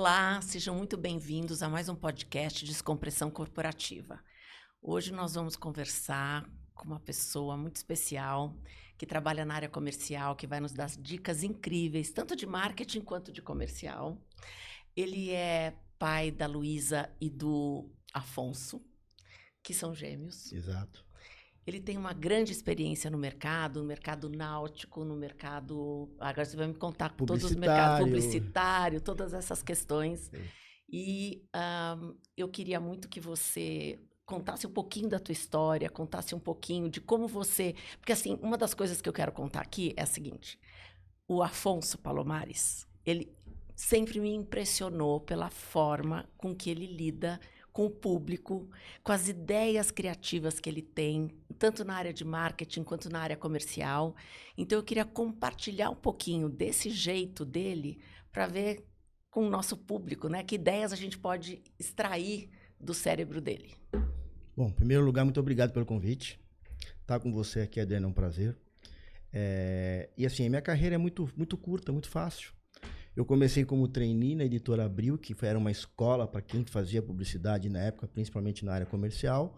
Olá, sejam muito bem-vindos a mais um podcast de Descompressão Corporativa. Hoje nós vamos conversar com uma pessoa muito especial que trabalha na área comercial, que vai nos dar dicas incríveis, tanto de marketing quanto de comercial. Ele é pai da Luísa e do Afonso, que são gêmeos. Exato. Ele tem uma grande experiência no mercado náutico, no mercado... Agora você vai me contar todos os mercados publicitário, todas essas questões. Sim. E eu queria muito que você contasse um pouquinho da tua história, contasse um pouquinho de como você... Porque, assim, uma das coisas que eu quero contar aqui é a seguinte. O Afonso Palomares, ele sempre me impressionou pela forma com que ele lida com o público, com as ideias criativas que ele tem, tanto na área de marketing quanto na área comercial. Então, eu queria compartilhar um pouquinho desse jeito dele para ver com o nosso público, né, que ideias a gente pode extrair do cérebro dele. Bom, em primeiro lugar, muito obrigado pelo convite. Estar com você aqui, Adriana, é um prazer. E assim, a minha carreira é muito curta, muito fácil. Eu comecei como trainee na Editora Abril, que era uma escola para quem fazia publicidade na época, principalmente na área comercial.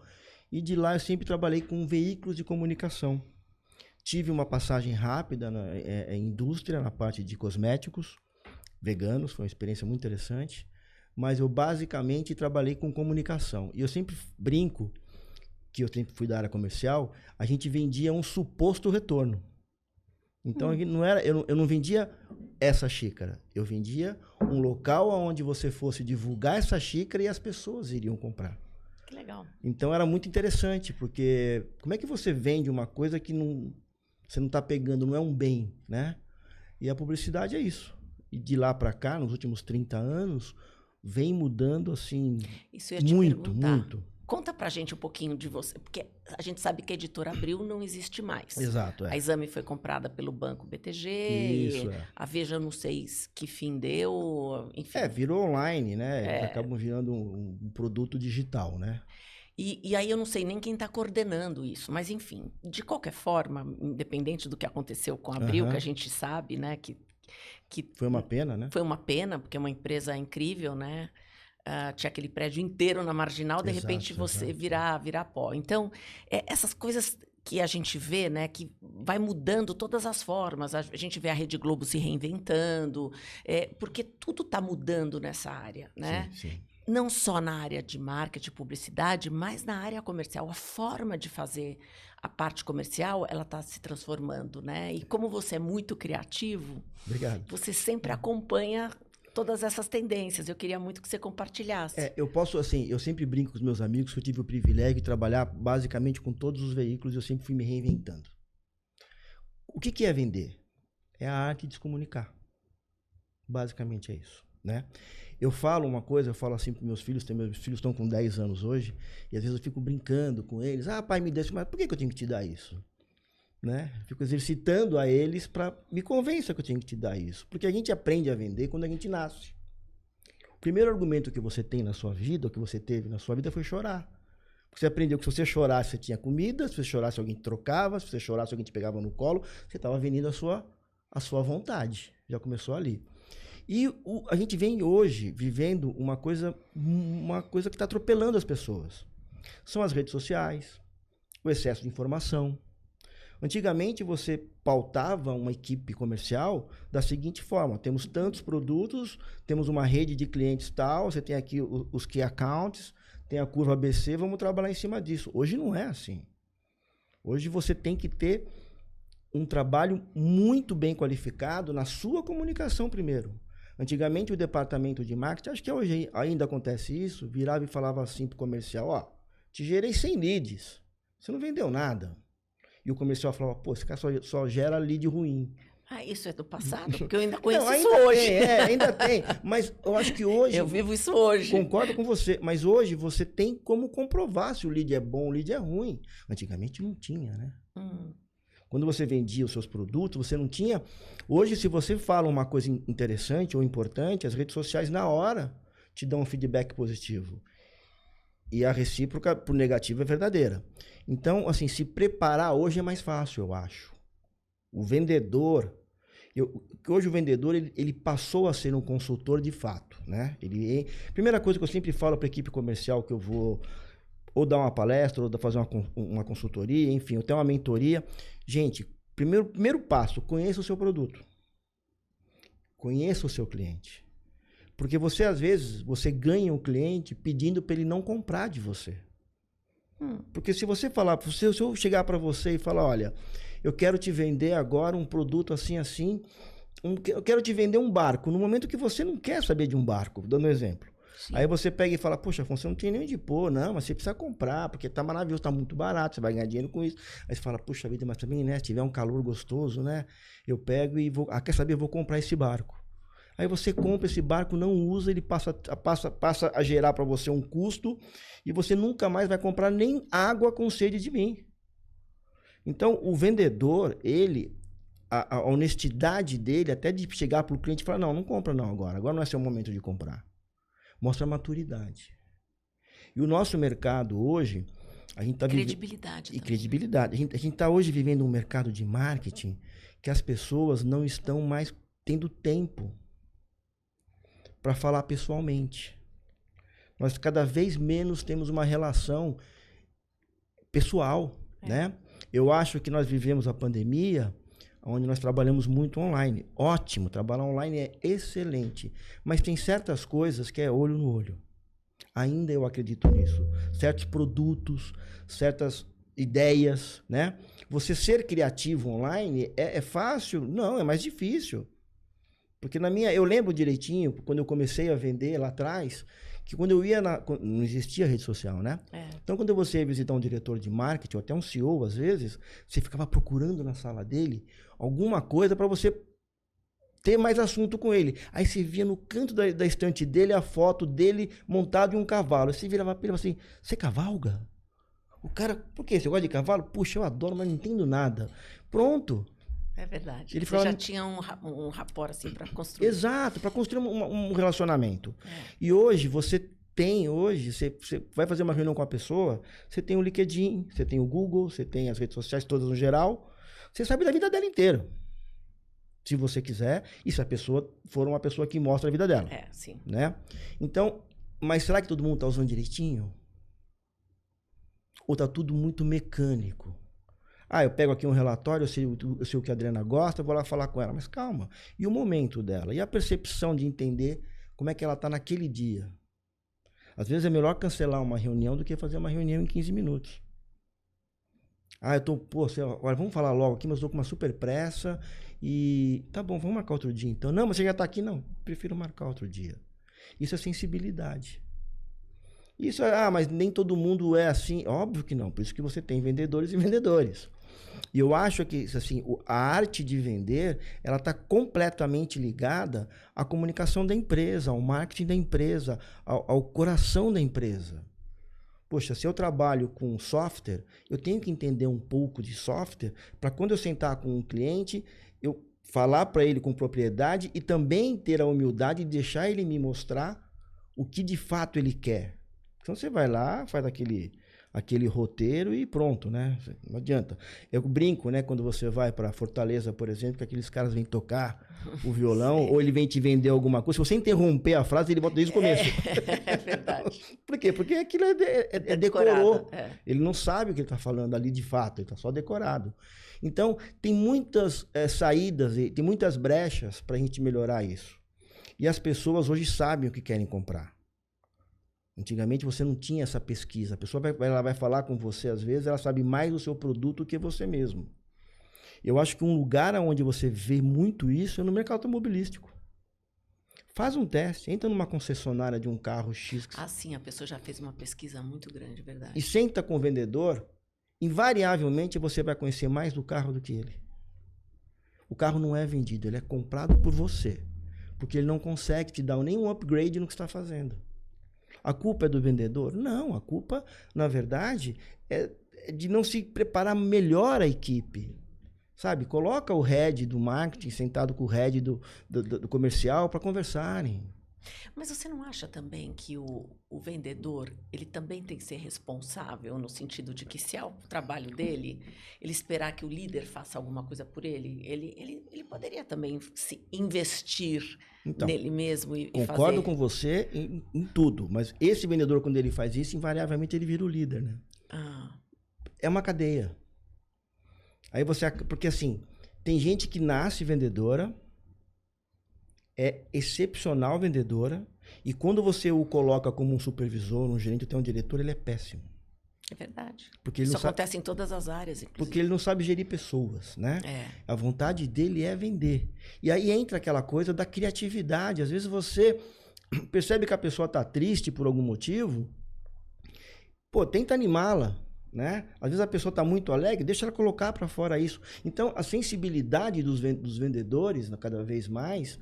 E de lá eu sempre trabalhei com veículos de comunicação. Tive uma passagem rápida em indústria, na parte de cosméticos veganos, foi uma experiência muito interessante. Mas eu basicamente trabalhei com comunicação. E eu sempre brinco, que eu sempre fui da área comercial, a gente vendia um suposto retorno. Então, eu não vendia essa xícara. Eu vendia um local onde você fosse divulgar essa xícara e as pessoas iriam comprar. Que legal. Então, era muito interessante, porque como é que você vende uma coisa que você não está pegando, não é um bem, né? E a publicidade é isso. E de lá para cá, nos últimos 30 anos, vem mudando assim, isso eu ia te muito, perguntar. muito. Conta pra gente um pouquinho de você, porque a gente sabe que a Editora Abril não existe mais. Exato, A Exame foi comprada pelo Banco BTG. Isso, A Veja, eu não sei que fim deu, enfim. Virou online, né? Eles acabam virando um produto digital, né? E aí eu não sei nem quem está coordenando isso, mas enfim, de qualquer forma, independente do que aconteceu com a Abril, que a gente sabe, né, que foi uma pena, né? Foi uma pena, porque é uma empresa incrível, né? Tinha aquele prédio inteiro na Marginal, de repente você virar pó. Então, essas coisas que a gente vê, né, que vai mudando todas as formas. A gente vê a Rede Globo se reinventando, porque tudo está mudando nessa área, né? Sim, sim. Não só na área de marketing, publicidade, mas na área comercial. A forma de fazer a parte comercial, ela está se transformando, né? E como você é muito criativo, obrigado, você sempre acompanha todas essas tendências. Eu queria muito que você compartilhasse. Eu sempre brinco com os meus amigos que eu tive o privilégio de trabalhar basicamente com todos os veículos e eu sempre fui me reinventando. O que é vender? É a arte de se comunicar. Basicamente é isso, né? Eu falo assim para meus filhos estão com 10 anos hoje, e às vezes eu fico brincando com eles. Pai, me deixa, mas por que eu tenho que te dar isso? Né? Fico exercitando a eles para me convencer que eu tenho que te dar isso. Porque a gente aprende a vender quando a gente nasce. O primeiro argumento que você tem na sua vida, ou que você teve na sua vida, foi chorar. Porque você aprendeu que se você chorasse, você tinha comida, se você chorasse, alguém te trocava, se você chorasse, alguém te pegava no colo, você estava vendendo a sua vontade. Já começou ali. E a gente vem hoje vivendo uma coisa que está atropelando as pessoas. São as redes sociais, o excesso de informação. Antigamente você pautava uma equipe comercial da seguinte forma: temos tantos produtos, temos uma rede de clientes tal, você tem aqui os key accounts, tem a curva ABC, vamos trabalhar em cima disso. Hoje não é assim. Hoje você tem que ter um trabalho muito bem qualificado na sua comunicação primeiro. Antigamente o departamento de marketing, acho que hoje ainda acontece isso, virava e falava assim pro comercial: te gerei 100 leads, você não vendeu nada. E o comercial falava: esse cara só gera lead ruim. Isso é do passado? Porque eu ainda conheço isso hoje. Ainda tem. Mas eu acho que hoje... Eu vivo isso hoje. Concordo com você. Mas hoje você tem como comprovar se o lead é bom ou o lead é ruim. Antigamente não tinha, né? Quando você vendia os seus produtos, você não tinha... Hoje, se você fala uma coisa interessante ou importante, as redes sociais, na hora, te dão um feedback positivo. E a recíproca por negativo é verdadeira. Então, assim, se preparar hoje é mais fácil, eu acho. O vendedor, Hoje o vendedor, ele passou a ser um consultor de fato, né? Primeira coisa que eu sempre falo para a equipe comercial que eu vou ou dar uma palestra, ou fazer uma consultoria, enfim, eu tenho uma mentoria. Gente, primeiro passo, conheça o seu produto. Conheça o seu cliente. Porque você, às vezes, você ganha um cliente pedindo para ele não comprar de você. Porque se você falar, se eu chegar para você e falar, olha, eu quero te vender agora um produto assim, eu quero te vender um barco, no momento que você não quer saber de um barco, dando um exemplo. Sim. Aí você pega e fala, poxa, Afonso, você não tem nem onde pôr, não, mas você precisa comprar, porque tá maravilhoso, tá muito barato, você vai ganhar dinheiro com isso. Aí você fala, puxa vida, mas também, né, se tiver um calor gostoso, né, eu pego e vou, quer saber, eu vou comprar esse barco. Aí você compra esse barco, não usa, ele passa a gerar para você um custo e você nunca mais vai comprar nem água com sede de mim. Então, o vendedor, a honestidade dele, até de chegar para o cliente e falar, não compra não agora não é seu momento de comprar. Mostra maturidade. E o nosso mercado hoje, a gente está credibilidade. E credibilidade. A gente está hoje vivendo um mercado de marketing que as pessoas não estão mais tendo tempo para falar pessoalmente. Nós cada vez menos temos uma relação pessoal, né? Eu acho que nós vivemos a pandemia onde nós trabalhamos muito online. Ótimo, trabalhar online é excelente. Mas tem certas coisas que é olho no olho. Ainda eu acredito nisso. Certos produtos, certas ideias, né? Você ser criativo online é fácil? Não, é mais difícil. Porque eu lembro direitinho, quando eu comecei a vender lá atrás, que quando eu ia não existia rede social, né? Então, quando você ia visitar um diretor de marketing, ou até um CEO, às vezes, você ficava procurando na sala dele alguma coisa para você ter mais assunto com ele. Aí você via no canto da estante dele a foto dele montado em um cavalo. Aí você virava para ele assim, você cavalga? O cara, por quê? Você gosta de cavalo? Puxa, eu adoro, mas não entendo nada. Pronto. É verdade. Ele já tinha um rapport assim para construir. Exato, para construir um relacionamento. E hoje você vai fazer uma reunião com a pessoa, você tem o LinkedIn, você tem o Google, você tem as redes sociais todas no geral, você sabe da vida dela inteira. Se você quiser, e se a pessoa for uma pessoa que mostra a vida dela. Sim. Né? Então, mas será que todo mundo está usando direitinho? Ou está tudo muito mecânico? Eu pego aqui um relatório, eu sei o que a Adriana gosta, eu vou lá falar com ela. Mas calma, e o momento dela? E a percepção de entender como é que ela está naquele dia? Às vezes é melhor cancelar uma reunião do que fazer uma reunião em 15 minutos. Olha, vamos falar logo aqui, mas eu estou com uma super pressa e... Tá bom, vamos marcar outro dia então. Não, mas você já está aqui? Não, prefiro marcar outro dia. Isso é sensibilidade. Isso mas nem todo mundo é assim. Óbvio que não, por isso que você tem vendedores e vendedores. E eu acho que assim, a arte de vender, ela está completamente ligada à comunicação da empresa, ao marketing da empresa, ao coração da empresa. Poxa, se eu trabalho com software, eu tenho que entender um pouco de software para quando eu sentar com um cliente, eu falar para ele com propriedade e também ter a humildade de deixar ele me mostrar o que de fato ele quer. Então você vai lá, faz aquele roteiro e pronto, né? Não adianta. Eu brinco, né? Quando você vai para Fortaleza, por exemplo, que aqueles caras vêm tocar o violão ou ele vem te vender alguma coisa. Se você interromper a frase, ele volta desde o começo. É verdade. Por quê? Porque aquilo decorou. Ele não sabe o que ele está falando ali de fato, ele está só decorado. Então, tem muitas saídas, tem muitas brechas para a gente melhorar isso. E as pessoas hoje sabem o que querem comprar. Antigamente você não tinha essa pesquisa. A pessoa ela vai falar com você, às vezes, ela sabe mais do seu produto do que você mesmo. Eu acho que um lugar onde você vê muito isso é no mercado automobilístico. Faz um teste, entra numa concessionária de um carro X. Sim, a pessoa já fez uma pesquisa muito grande, verdade. E senta com o vendedor, invariavelmente você vai conhecer mais do carro do que ele. O carro não é vendido, ele é comprado por você. Porque ele não consegue te dar nenhum upgrade no que está fazendo. A culpa é do vendedor? Não, a culpa, na verdade, é de não se preparar melhor a equipe. Sabe? Coloca o head do marketing sentado com o head do comercial para conversarem. Mas você não acha também que o vendedor, ele também tem que ser responsável no sentido de que se é o trabalho dele, ele esperar que o líder faça alguma coisa por ele, ele poderia também se investir Então, nele mesmo e concordo fazer... com você em tudo, mas esse vendedor, quando ele faz isso, invariavelmente ele vira o líder, né? Ah, É uma cadeia. Aí você... Porque assim, tem gente que nasce vendedora, é excepcional vendedora, e quando você o coloca como um supervisor, um gerente, até um diretor, ele é péssimo. é verdade. Porque ele Isso não sabe, acontece em todas as áreas, inclusive. porque ele não sabe gerir pessoas, né? É. A vontade dele é vender. E aí entra aquela coisa da criatividade. Às vezes você percebe que a pessoa está triste por algum motivo, pô, tenta animá-la, né? Às vezes a pessoa está muito alegre, deixa ela colocar para fora isso. Então, a sensibilidade dos vendedores, cada vez mais,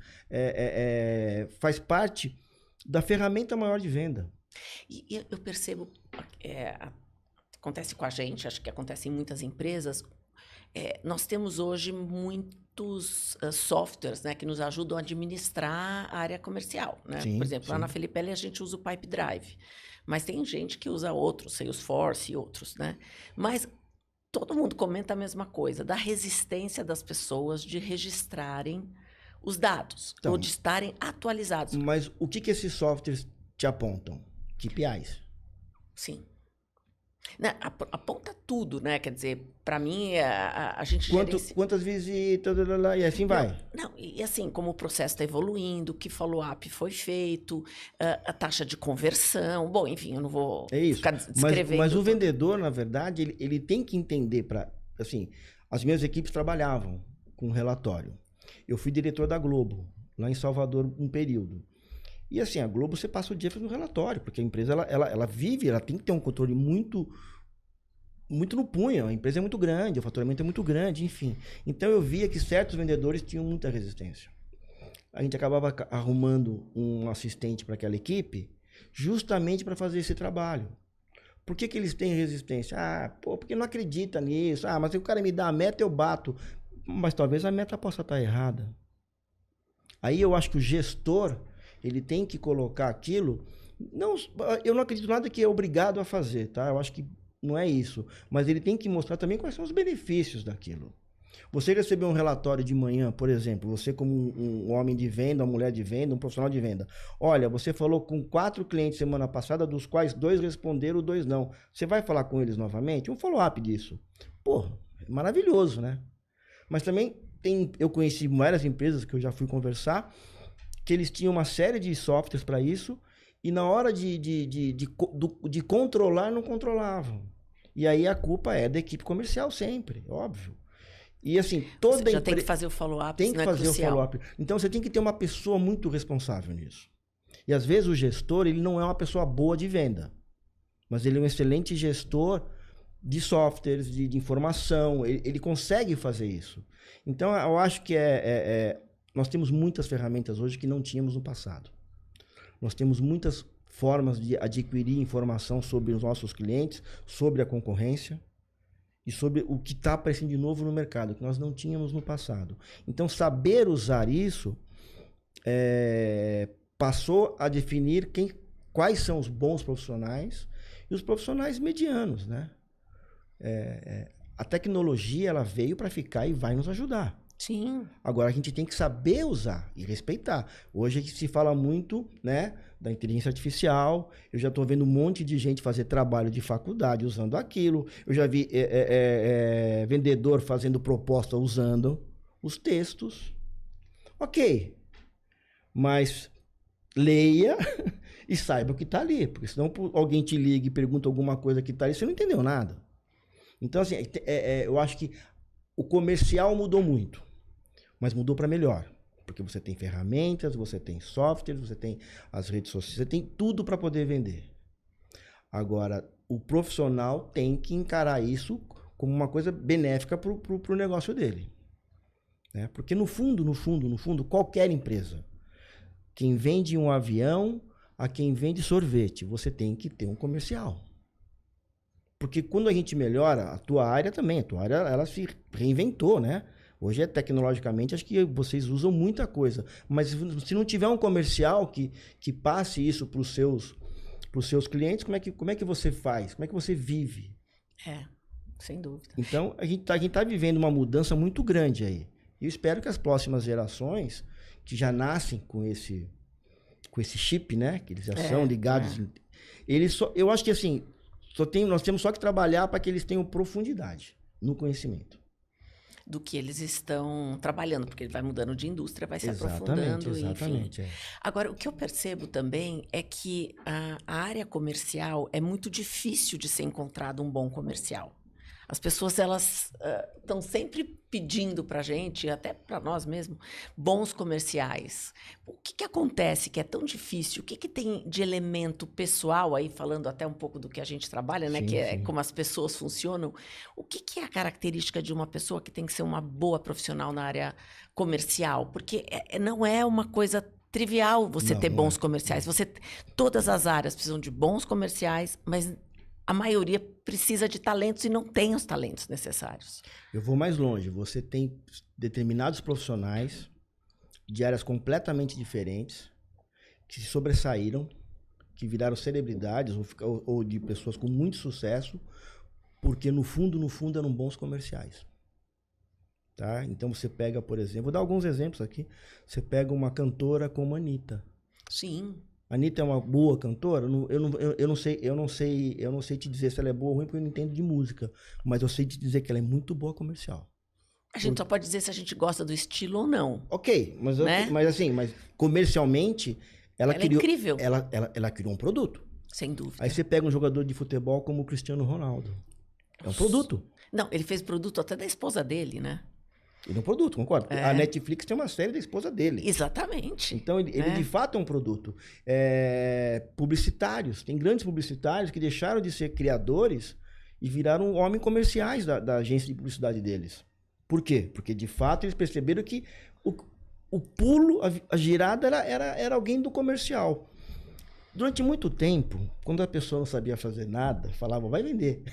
faz parte da ferramenta maior de venda. E eu percebo, acontece com a gente, acho que acontece em muitas empresas, nós temos hoje muitos softwares, né, que nos ajudam a administrar a área comercial, né? Sim, Por exemplo, lá sim. na Felipelli a gente usa o Pipe Drive, mas tem gente que usa outros, Salesforce e outros, né? Mas todo mundo comenta a mesma coisa, da resistência das pessoas de registrarem os dados, Então, ou de estarem atualizados. mas o que esses softwares te apontam? KPIs. Sim. Né, aponta tudo, né? Quer dizer, para mim, a gente gerencia... Quantas visitas, e assim vai. Não, e assim, como o processo está evoluindo, que follow-up foi feito, a taxa de conversão, bom, enfim, eu não vou ficar descrevendo. Mas o vendedor, na verdade, ele tem que entender assim, as minhas equipes trabalhavam com relatório. Eu fui diretor da Globo, lá em Salvador, um período. E assim, a Globo, você passa o dia fazendo relatório, porque a empresa, ela vive, ela tem que ter um controle muito no punho, a empresa é muito grande, o faturamento é muito grande, enfim. Então eu via que certos vendedores tinham muita resistência. A gente acabava arrumando um assistente para aquela equipe, justamente para fazer esse trabalho. Por que eles têm resistência? Ah, pô, porque não acredita nisso. Ah, mas se o cara me dá a meta, eu bato. Mas talvez a meta possa estar errada. Aí eu acho que o gestor, ele tem que colocar aquilo... Não, eu não acredito nada que é obrigado a fazer, tá? Eu acho que não é isso. Mas ele tem que mostrar também quais são os benefícios daquilo. Você recebeu um relatório de manhã, por exemplo, você como um homem de venda, uma mulher de venda, um profissional de venda. Olha, você falou com 4 clientes semana passada, dos quais 2 responderam, 2 não. Você vai falar com eles novamente? Um follow-up disso. Pô, maravilhoso, né? Mas também eu conheci várias empresas que eu já fui conversar, que eles tinham uma série de softwares para isso, e na hora de controlar, não controlavam. E aí a culpa é da equipe comercial sempre, óbvio. E assim, toda já tem que fazer o follow-up, tem que fazer o follow-up. Então você tem que ter uma pessoa muito responsável nisso. E às vezes o gestor, ele não é uma pessoa boa de venda, mas ele é um excelente gestor de softwares, de informação, ele consegue fazer isso. Então eu acho que nós temos muitas ferramentas hoje que não tínhamos no passado. Nós temos muitas formas de adquirir informação sobre os nossos clientes, sobre a concorrência e sobre o que está aparecendo de novo no mercado, que nós não tínhamos no passado. Então, saber usar isso passou a definir quais são os bons profissionais e os profissionais medianos, né? A tecnologia, ela veio para ficar e vai nos ajudar. Sim. Agora a gente tem que saber usar e respeitar. Hoje se fala muito, né, da inteligência artificial. Eu já estou vendo um monte de gente fazer trabalho de faculdade usando aquilo. Eu já vi vendedor fazendo proposta usando os textos. Ok, mas leia e saiba o que está ali, porque senão alguém te liga e pergunta alguma coisa que está ali, você não entendeu nada. Então, assim, eu acho que o comercial mudou muito, mas mudou para melhor. Porque você tem ferramentas, você tem softwares, você tem as redes sociais, você tem tudo para poder vender. Agora, o profissional tem que encarar isso como uma coisa benéfica para o negócio dele. Né? Porque no fundo, qualquer empresa, quem vende um avião a quem vende sorvete, você tem que ter um comercial. Porque quando a gente melhora, a tua área também, ela se reinventou, né? Hoje, tecnologicamente, acho que vocês usam muita coisa. Mas se não tiver um comercial que passe isso para os seus clientes, como é que você faz? Como é que você vive? Sem dúvida. Então, a gente tá vivendo uma mudança muito grande aí. E eu espero que as próximas gerações, que já nascem com esse chip, né? Que eles já são ligados. Eu acho que assim, nós temos só que trabalhar para que eles tenham profundidade no conhecimento. Do que eles estão trabalhando, porque ele vai mudando de indústria, vai se aprofundando, exatamente, enfim. Agora, o que eu percebo também é que a área comercial é muito difícil de ser encontrado um bom comercial. As pessoas, elas estão sempre pedindo para a gente, até para nós mesmos, bons comerciais. O que acontece que é tão difícil? O que tem de elemento pessoal, aí falando até um pouco do que a gente trabalha, né? Que é como as pessoas funcionam. O que é a característica de uma pessoa que tem que ser uma boa profissional na área comercial? Porque não é uma coisa trivial você ter bons comerciais. Todas as áreas precisam de bons comerciais, mas a maioria precisa de talentos e não tem os talentos necessários. Eu vou mais longe. Você tem determinados profissionais de áreas completamente diferentes que se sobressaíram, que viraram celebridades ou de pessoas com muito sucesso, porque no fundo eram bons comerciais. Tá? Então você pega, por exemplo, vou dar alguns exemplos aqui. Você pega uma cantora como a Anitta. Sim. A Anitta é uma boa cantora? Eu não sei te dizer se ela é boa ou ruim, porque eu não entendo de música. Mas eu sei te dizer que ela é muito boa comercial. A gente só pode dizer se a gente gosta do estilo ou não. Ok, mas comercialmente, ela criou, é incrível. Ela criou um produto. Sem dúvida. Aí você pega um jogador de futebol como o Cristiano Ronaldo. É um produto. Não, ele fez produto até da esposa dele, né? Ele é um produto, concorda? A Netflix tem uma série da esposa dele. Exatamente. Então, ele de fato é um produto. Publicitários. Tem grandes publicitários que deixaram de ser criadores e viraram homens comerciais da agência de publicidade deles. Por quê? Porque, de fato, eles perceberam que o pulo, a girada era alguém do comercial. Durante muito tempo, quando a pessoa não sabia fazer nada, falava, vai vender.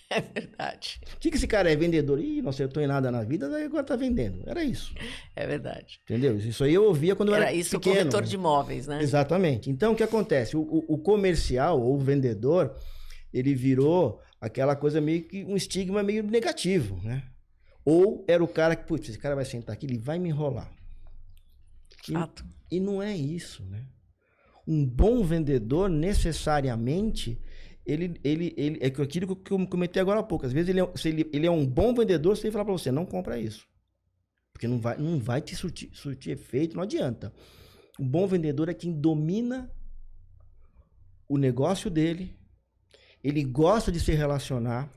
É verdade. O que esse cara é? Vendedor? Ih, não acertou em nada na vida, daí agora tá vendendo. Era isso. É verdade. Entendeu? Isso aí eu ouvia quando eu era pequeno. Era isso, o corretor de imóveis, né? Exatamente. Então, o que acontece? O comercial, ou o vendedor, ele virou aquela coisa meio que um estigma meio negativo, né? Ou era o cara que, putz, esse cara vai sentar aqui, ele vai me enrolar. Fato. E não é isso, né? Um bom vendedor, necessariamente... Ele é aquilo que eu comentei agora há pouco. Às vezes ele é um bom vendedor, se ele falar para você, não compra isso. Porque não vai te surtir efeito, não adianta. Um bom vendedor é quem domina o negócio dele, ele gosta de se relacionar,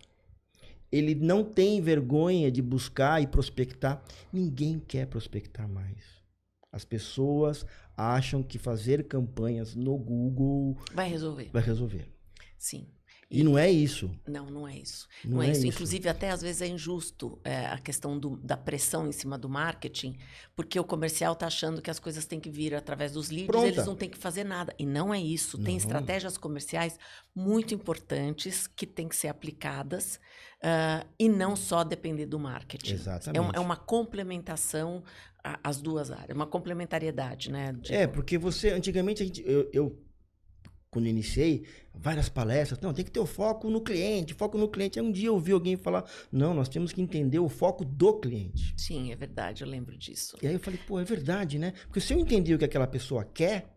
ele não tem vergonha de buscar e prospectar. Ninguém quer prospectar mais. As pessoas acham que fazer campanhas no Google vai resolver. Sim. E não é isso. Não é isso. Não é isso. Inclusive, até às vezes é injusto a questão da pressão em cima do marketing, porque o comercial está achando que as coisas têm que vir através dos leads, eles não têm que fazer nada. E não é isso. Tem estratégias comerciais muito importantes que têm que ser aplicadas e não só depender do marketing. Exatamente. É uma complementação às duas áreas, uma complementariedade, né? Porque antigamente, quando iniciei, várias palestras, não, tem que ter o foco no cliente. Aí um dia eu ouvi alguém falar, não, nós temos que entender o foco do cliente. Sim, é verdade, eu lembro disso. E aí eu falei, pô, é verdade, né? Porque se eu entender o que aquela pessoa quer,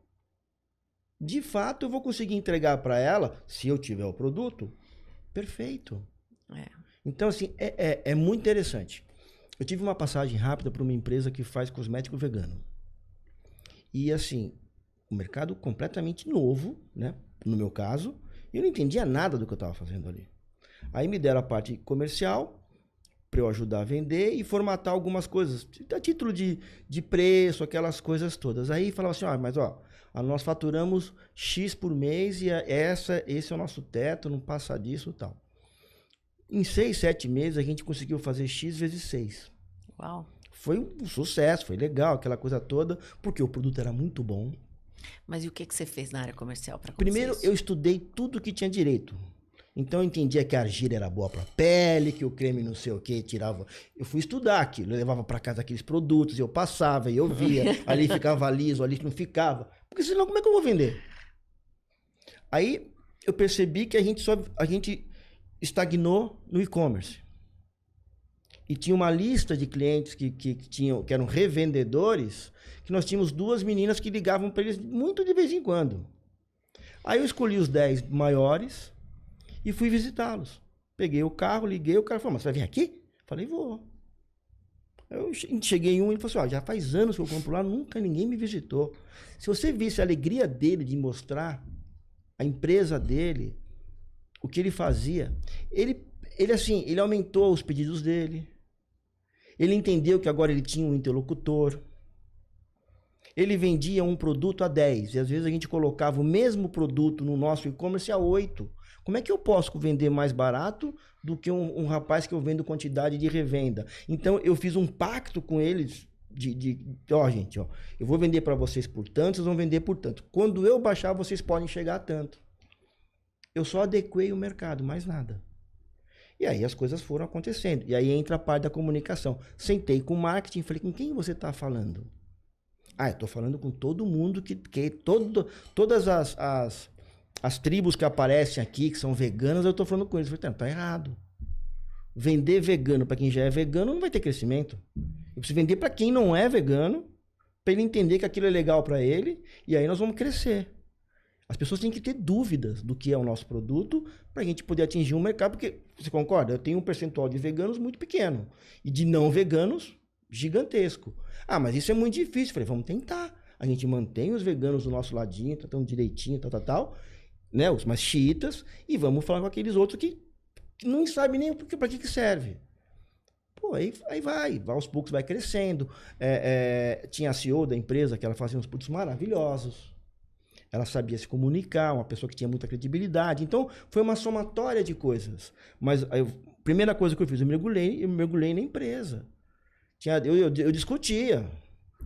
de fato eu vou conseguir entregar para ela, se eu tiver o produto, perfeito. Então, assim, é muito interessante. Eu tive uma passagem rápida para uma empresa que faz cosmético vegano. E assim... um mercado completamente novo, né? No meu caso, eu não entendia nada do que eu estava fazendo ali. Aí me deram a parte comercial para eu ajudar a vender e formatar algumas coisas, a título de preço, aquelas coisas todas. Aí falava assim, mas nós faturamos X por mês e esse é o nosso teto, não passa disso e tal. Em 6, 7 meses a gente conseguiu fazer X vezes 6. Uau! Foi um sucesso, foi legal, aquela coisa toda, porque o produto era muito bom. Mas e o que você fez na área comercial para Primeiro, eu estudei tudo que tinha direito. Então eu entendia que a argila era boa para pele, que o creme não sei o que tirava. Eu fui estudar aquilo, eu levava para casa aqueles produtos, eu passava e eu via, ali ficava liso, ali não ficava. Porque senão como é que eu vou vender? Aí eu percebi que a gente estagnou no e-commerce. E tinha uma lista de clientes que eram revendedores, que nós tínhamos 2 meninas que ligavam para eles muito de vez em quando. Aí eu escolhi os 10 maiores e fui visitá-los. Peguei o carro, liguei, o cara falou, mas você vai vir aqui? Falei, vou. Eu cheguei em um e ele falou assim, já faz anos que eu compro lá, nunca ninguém me visitou. Se você visse a alegria dele de mostrar a empresa dele, o que ele fazia, ele aumentou os pedidos dele, ele entendeu que agora ele tinha um interlocutor, ele vendia um produto a 10, e às vezes a gente colocava o mesmo produto no nosso e-commerce a 8. Como é que eu posso vender mais barato do que um rapaz que eu vendo quantidade de revenda? Então, eu fiz um pacto com eles gente, eu vou vender para vocês por tanto, vocês vão vender por tanto. Quando eu baixar, vocês podem chegar a tanto. Eu só adequei o mercado, mais nada. E aí as coisas foram acontecendo. E aí entra a parte da comunicação. Sentei com o marketing, falei, com quem você está falando? Eu estou falando com todo mundo, todas as tribos que aparecem aqui, que são veganas, eu estou falando com eles. Eu falei, tá errado. Vender vegano para quem já é vegano não vai ter crescimento. Eu preciso vender para quem não é vegano, para ele entender que aquilo é legal para ele, e aí nós vamos crescer. As pessoas têm que ter dúvidas do que é o nosso produto para a gente poder atingir um mercado, porque, você concorda? Eu tenho um percentual de veganos muito pequeno e de não veganos gigantesco. Mas isso é muito difícil. Eu falei, vamos tentar. A gente mantém os veganos do nosso ladinho, tratando direitinho, tal, né? Os mais xiitas, e vamos falar com aqueles outros que não sabem nem para que serve. Pô, aí vai, aos poucos vai crescendo. Tinha a CEO da empresa, que ela fazia uns produtos maravilhosos. Ela sabia se comunicar, uma pessoa que tinha muita credibilidade. Então, foi uma somatória de coisas. Mas a primeira coisa que eu fiz, eu mergulhei na empresa. Eu discutia.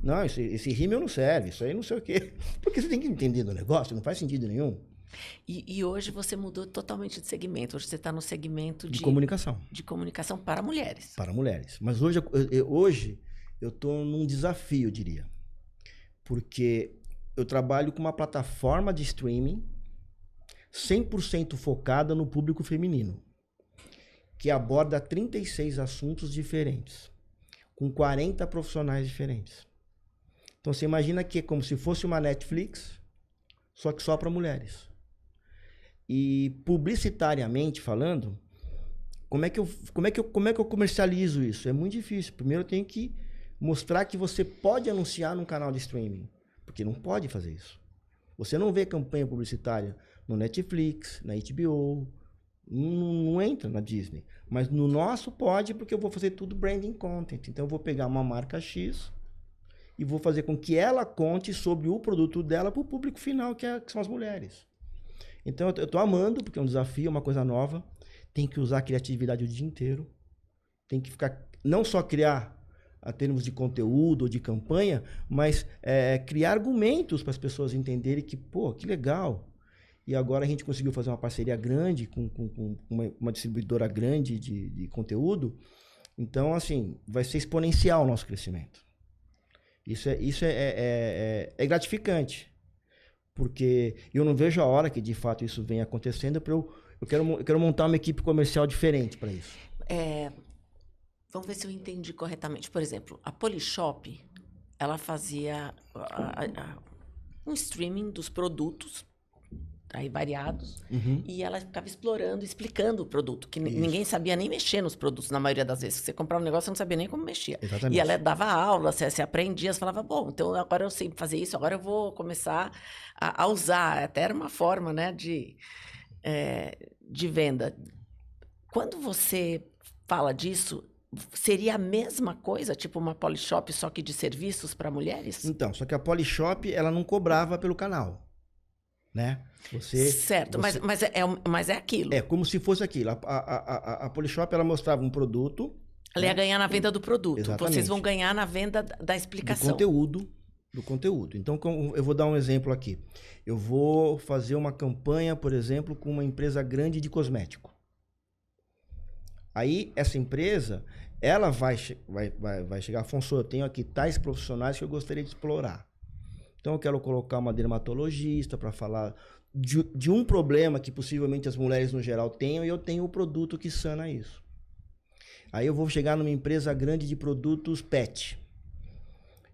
Não, esse rímel não serve, isso aí não sei o quê. Porque você tem que entender do negócio, não faz sentido nenhum. E hoje você mudou totalmente de segmento. Hoje você está no segmento de comunicação. De comunicação para mulheres. Para mulheres. Mas hoje eu estou num desafio, eu diria. Porque eu trabalho com uma plataforma de streaming 100% focada no público feminino, que aborda 36 assuntos diferentes, com 40 profissionais diferentes. Então você imagina que é como se fosse uma Netflix, só que só para mulheres. E publicitariamente falando, como é que eu comercializo isso? É muito difícil. Primeiro eu tenho que mostrar que você pode anunciar num canal de streaming, porque não pode fazer isso. Você não vê campanha publicitária no Netflix, na HBO, não entra na Disney. Mas no nosso pode, porque eu vou fazer tudo branding content. Então eu vou pegar uma marca X e vou fazer com que ela conte sobre o produto dela para o público final, que são as mulheres. Então eu estou amando, porque é um desafio, é uma coisa nova. Tem que usar a criatividade o dia inteiro. Tem que não só criar a termos de conteúdo ou de campanha, mas criar argumentos para as pessoas entenderem que, que legal. E agora a gente conseguiu fazer uma parceria grande com uma distribuidora grande de conteúdo. Então, assim, vai ser exponencial o nosso crescimento. Isso é gratificante. Porque eu não vejo a hora que, de fato, isso venha acontecendo. Eu quero montar uma equipe comercial diferente para isso. Vamos ver se eu entendi corretamente. Por exemplo, a Polishop, ela fazia um streaming dos produtos aí variados, e ela ficava explorando, explicando o produto, que ninguém sabia nem mexer nos produtos, na maioria das vezes. Você comprava um negócio, você não sabia nem como mexia. Exatamente. E ela dava aula, você aprendia, você falava, bom, então agora eu sei fazer isso, agora eu vou começar a usar. Até era uma forma, né, de venda. Quando você fala disso, seria a mesma coisa, tipo uma Polishop, só que de serviços para mulheres? Então, só que a Polishop, ela não cobrava pelo canal, né? Certo, mas é aquilo. É como se fosse aquilo. A Polishop, ela mostrava um produto. Ela ia ganhar na venda do produto. Exatamente. Vocês vão ganhar na venda da explicação. Do conteúdo Do conteúdo. Então, eu vou dar um exemplo aqui. Eu vou fazer uma campanha, por exemplo, com uma empresa grande de cosmético. Aí, essa empresa, ela vai chegar, Afonso, eu tenho aqui tais profissionais que eu gostaria de explorar. Então, eu quero colocar uma dermatologista para falar de um problema que possivelmente as mulheres no geral tenham, e eu tenho o produto que sana isso. Aí eu vou chegar numa empresa grande de produtos pet.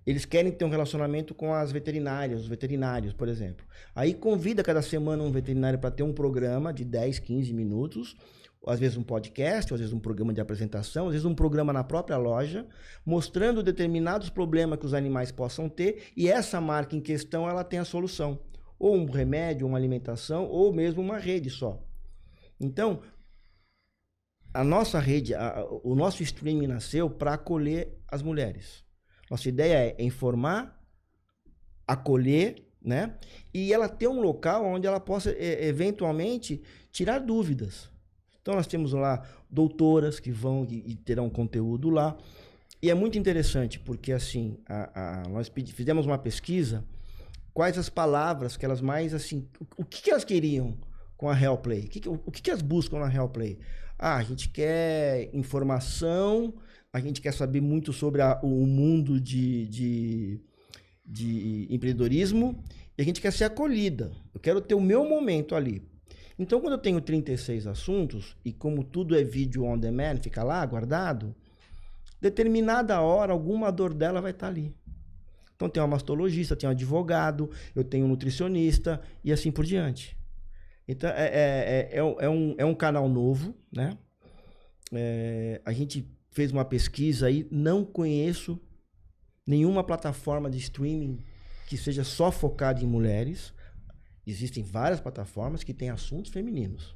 Eles querem ter um relacionamento com as veterinárias, os veterinários, por exemplo. Aí convida cada semana um veterinário para ter um programa de 10, 15 minutos, às vezes um podcast, às vezes um programa de apresentação, às vezes um programa na própria loja, mostrando determinados problemas que os animais possam ter, e essa marca em questão, ela tem a solução. Ou um remédio, uma alimentação, ou mesmo uma rede só. Então, a nossa rede, o nosso streaming nasceu para acolher as mulheres. Nossa ideia é informar, acolher, né? E ela ter um local onde ela possa, eventualmente, tirar dúvidas. Então, nós temos lá doutoras que vão e terão conteúdo lá. E é muito interessante, porque, assim, nós fizemos uma pesquisa, quais as palavras que elas mais, assim... O que elas queriam com a Helplay? O que elas buscam na Helplay? A gente quer informação... A gente quer saber muito sobre o mundo de empreendedorismo e a gente quer ser acolhida. Eu quero ter o meu momento ali. Então, quando eu tenho 36 assuntos, e como tudo é vídeo on demand, fica lá guardado, determinada hora, alguma dor dela vai estar ali. Então, tem uma mastologista, tem um advogado, eu tenho um nutricionista e assim por diante. Então, é um canal novo, né? A gente fez uma pesquisa aí, não conheço nenhuma plataforma de streaming que seja só focada em mulheres. Existem várias plataformas que têm assuntos femininos.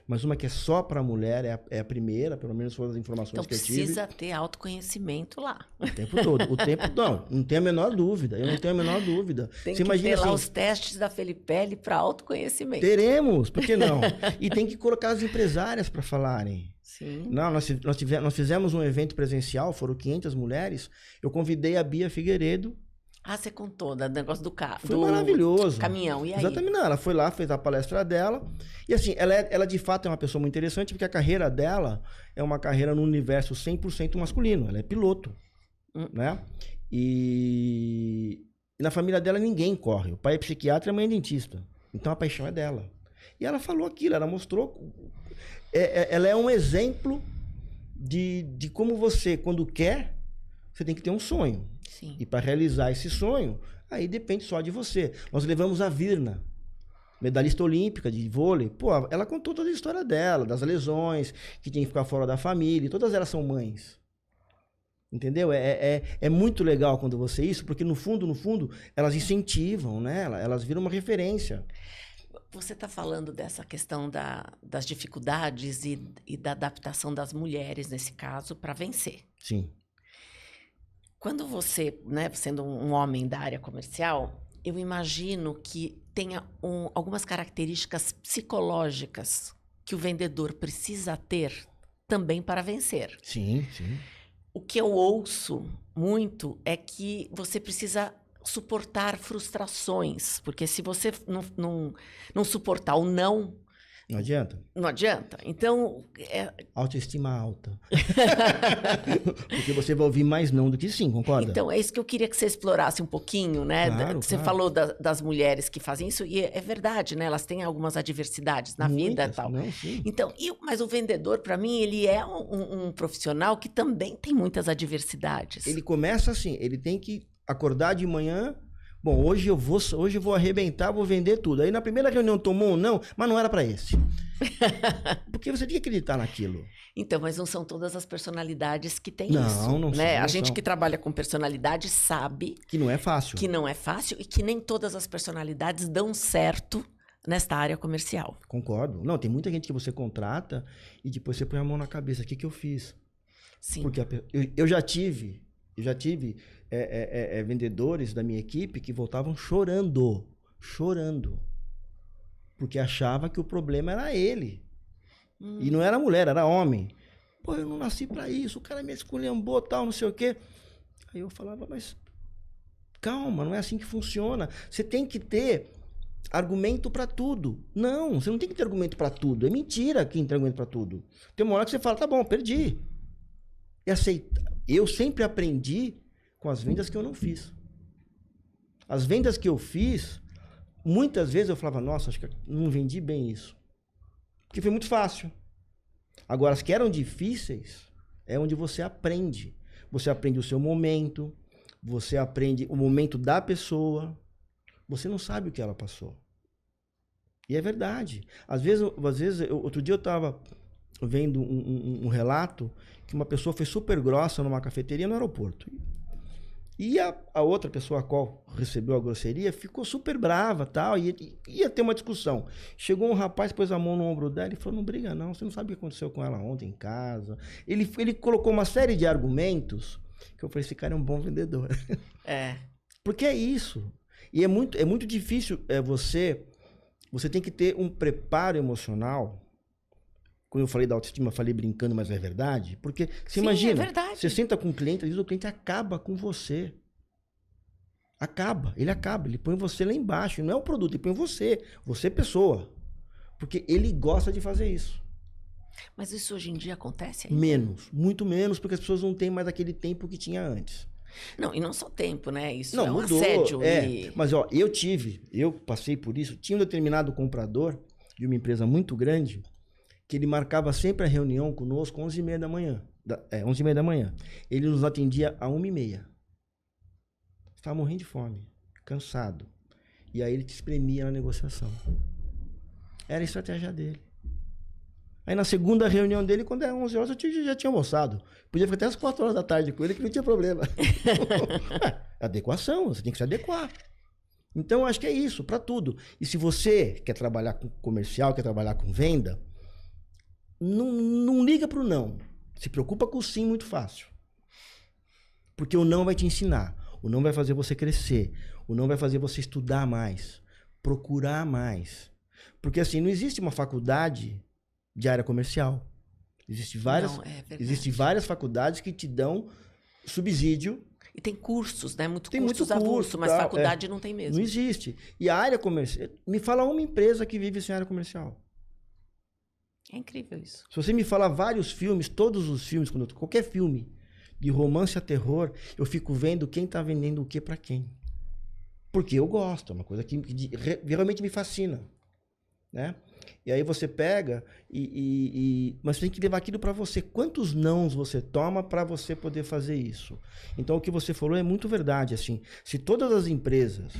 Mas uma que é só para mulher é a primeira, pelo menos foram as informações que eu tive. Então precisa ter autoconhecimento lá. O tempo todo. Não tenho a menor dúvida. Eu não tenho a menor dúvida. Tem que ter lá os testes da Felipelli para autoconhecimento. Teremos, por que não? E tem que colocar as empresárias para falarem. Sim. Não, nós fizemos um evento presencial, foram 500 mulheres. Eu convidei a Bia Figueiredo. Você contou do negócio do carro. Foi maravilhoso. Caminhão, e aí? Exatamente, não, ela foi lá, fez a palestra dela. E assim, ela de fato é uma pessoa muito interessante, porque a carreira dela é uma carreira no universo 100% masculino. Ela é piloto, né? E na família dela ninguém corre. O pai é psiquiatra e a mãe é dentista. Então a paixão é dela. E ela falou aquilo, ela mostrou... Ela é um exemplo de como você, quando quer, você tem que ter um sonho. Sim. E para realizar esse sonho, aí depende só de você. Nós levamos a Virna, medalhista olímpica de vôlei. Pô, ela contou toda a história dela, das lesões, que tinha que ficar fora da família. Todas elas são mães. Entendeu? É muito legal quando você isso, porque no fundo, elas incentivam, né? Elas viram uma referência. Você está falando dessa questão das dificuldades e da adaptação das mulheres, nesse caso, para vencer. Sim. Quando você, né, sendo um homem da área comercial, eu imagino que tenha algumas características psicológicas que o vendedor precisa ter também para vencer. Sim, sim. O que eu ouço muito é que você precisa suportar frustrações, porque se você não suportar o não... Não adianta? Não adianta. Então... Autoestima alta. Porque você vai ouvir mais não do que sim, concorda? Então, é isso que eu queria que você explorasse um pouquinho, né? Claro, você falou das mulheres que fazem isso, e é verdade, né? Elas têm algumas adversidades na vida e tal. Não, sim. Então, mas o vendedor, para mim, ele é um profissional que também tem muitas adversidades. Ele começa assim, ele tem que acordar de manhã, bom, hoje eu vou arrebentar, vou vender tudo. Aí na primeira reunião tomou um não, mas não era para esse. Porque você tem que acreditar naquilo. Então, mas não são todas as personalidades que têm não, isso. Não, né? são. A gente que trabalha com personalidade sabe... Que não é fácil. Que não é fácil e que nem todas as personalidades dão certo nesta área comercial. Concordo. Não, tem muita gente que você contrata e depois você põe a mão na cabeça. O que eu fiz? Sim. Porque eu já tive vendedores da minha equipe que voltavam chorando. Porque achava que o problema era ele. E não era mulher, era homem. Pô, eu não nasci pra isso, o cara me esculhambou, tal, não sei o quê. Aí eu falava, mas Calma, não é assim que funciona. Você tem que ter argumento para tudo. Não, você não tem que ter argumento para tudo. É mentira quem tem argumento para tudo. Tem uma hora que você fala, tá bom, perdi. E aceita. Eu sempre aprendi com as vendas que eu não fiz. As vendas que eu fiz, muitas vezes eu falava, nossa, acho que eu não vendi bem isso. Porque foi muito fácil. Agora, as que eram difíceis, é onde você aprende. Você aprende o seu momento, você aprende o momento da pessoa. Você não sabe o que ela passou. E é verdade. Às vezes outro dia eu estava vendo um relato que uma pessoa foi super grossa numa cafeteria no aeroporto. E a outra pessoa a qual recebeu a grosseria ficou super brava, tal, e ia ter uma discussão. Chegou um rapaz, pôs a mão no ombro dela e falou, não briga não, você não sabe o que aconteceu com ela ontem em casa. Ele colocou uma série de argumentos que eu falei, esse cara é um bom vendedor. Porque é isso. E é muito difícil você tem que ter um preparo emocional. Quando eu falei da autoestima, falei brincando, mas é verdade. Porque você imagina, você senta com o cliente, às vezes o cliente acaba com você. Ele põe você lá embaixo. Não é o produto, ele põe você pessoa. Porque ele gosta de fazer isso. Mas isso hoje em dia acontece ainda? Menos, muito menos, porque as pessoas não têm mais aquele tempo que tinha antes. Não, e não só tempo, né? Isso não, é um mudou, assédio. Mas ó, eu passei por isso. Tinha um determinado comprador de uma empresa muito grande que ele marcava sempre a reunião conosco 11h30 da manhã. 11h30 da manhã. Ele nos atendia a 1h30. Estava morrendo de fome, cansado. E aí ele te espremia na negociação. Era a estratégia dele. Aí na segunda reunião dele, quando era 11 horas, eu já tinha almoçado. Podia ficar até as 4 horas da tarde com ele, que não tinha problema. Adequação, você tem que se adequar. Então, eu acho que é isso, para tudo. E se você quer trabalhar com comercial, quer trabalhar com venda, não liga pro não. Se preocupa com o sim muito fácil. Porque o não vai te ensinar. O não vai fazer você crescer. O não vai fazer você estudar mais. Procurar mais. Porque assim, não existe uma faculdade de área comercial. Existem várias faculdades que te dão subsídio. E tem cursos, né? Tem muitos avulsos, mas faculdade não tem mesmo. Não existe. E a área comercial... Me fala uma empresa que vive sem área comercial. É incrível isso. Se você me falar vários filmes, todos os filmes, qualquer filme, de romance a terror, eu fico vendo quem tá vendendo o que para quem. Porque eu gosto, é uma coisa que realmente me fascina. Né? E aí você pega mas você tem que levar aquilo para você. Quantos nãos você toma para você poder fazer isso? Então o que você falou é muito verdade. Assim, se todas as empresas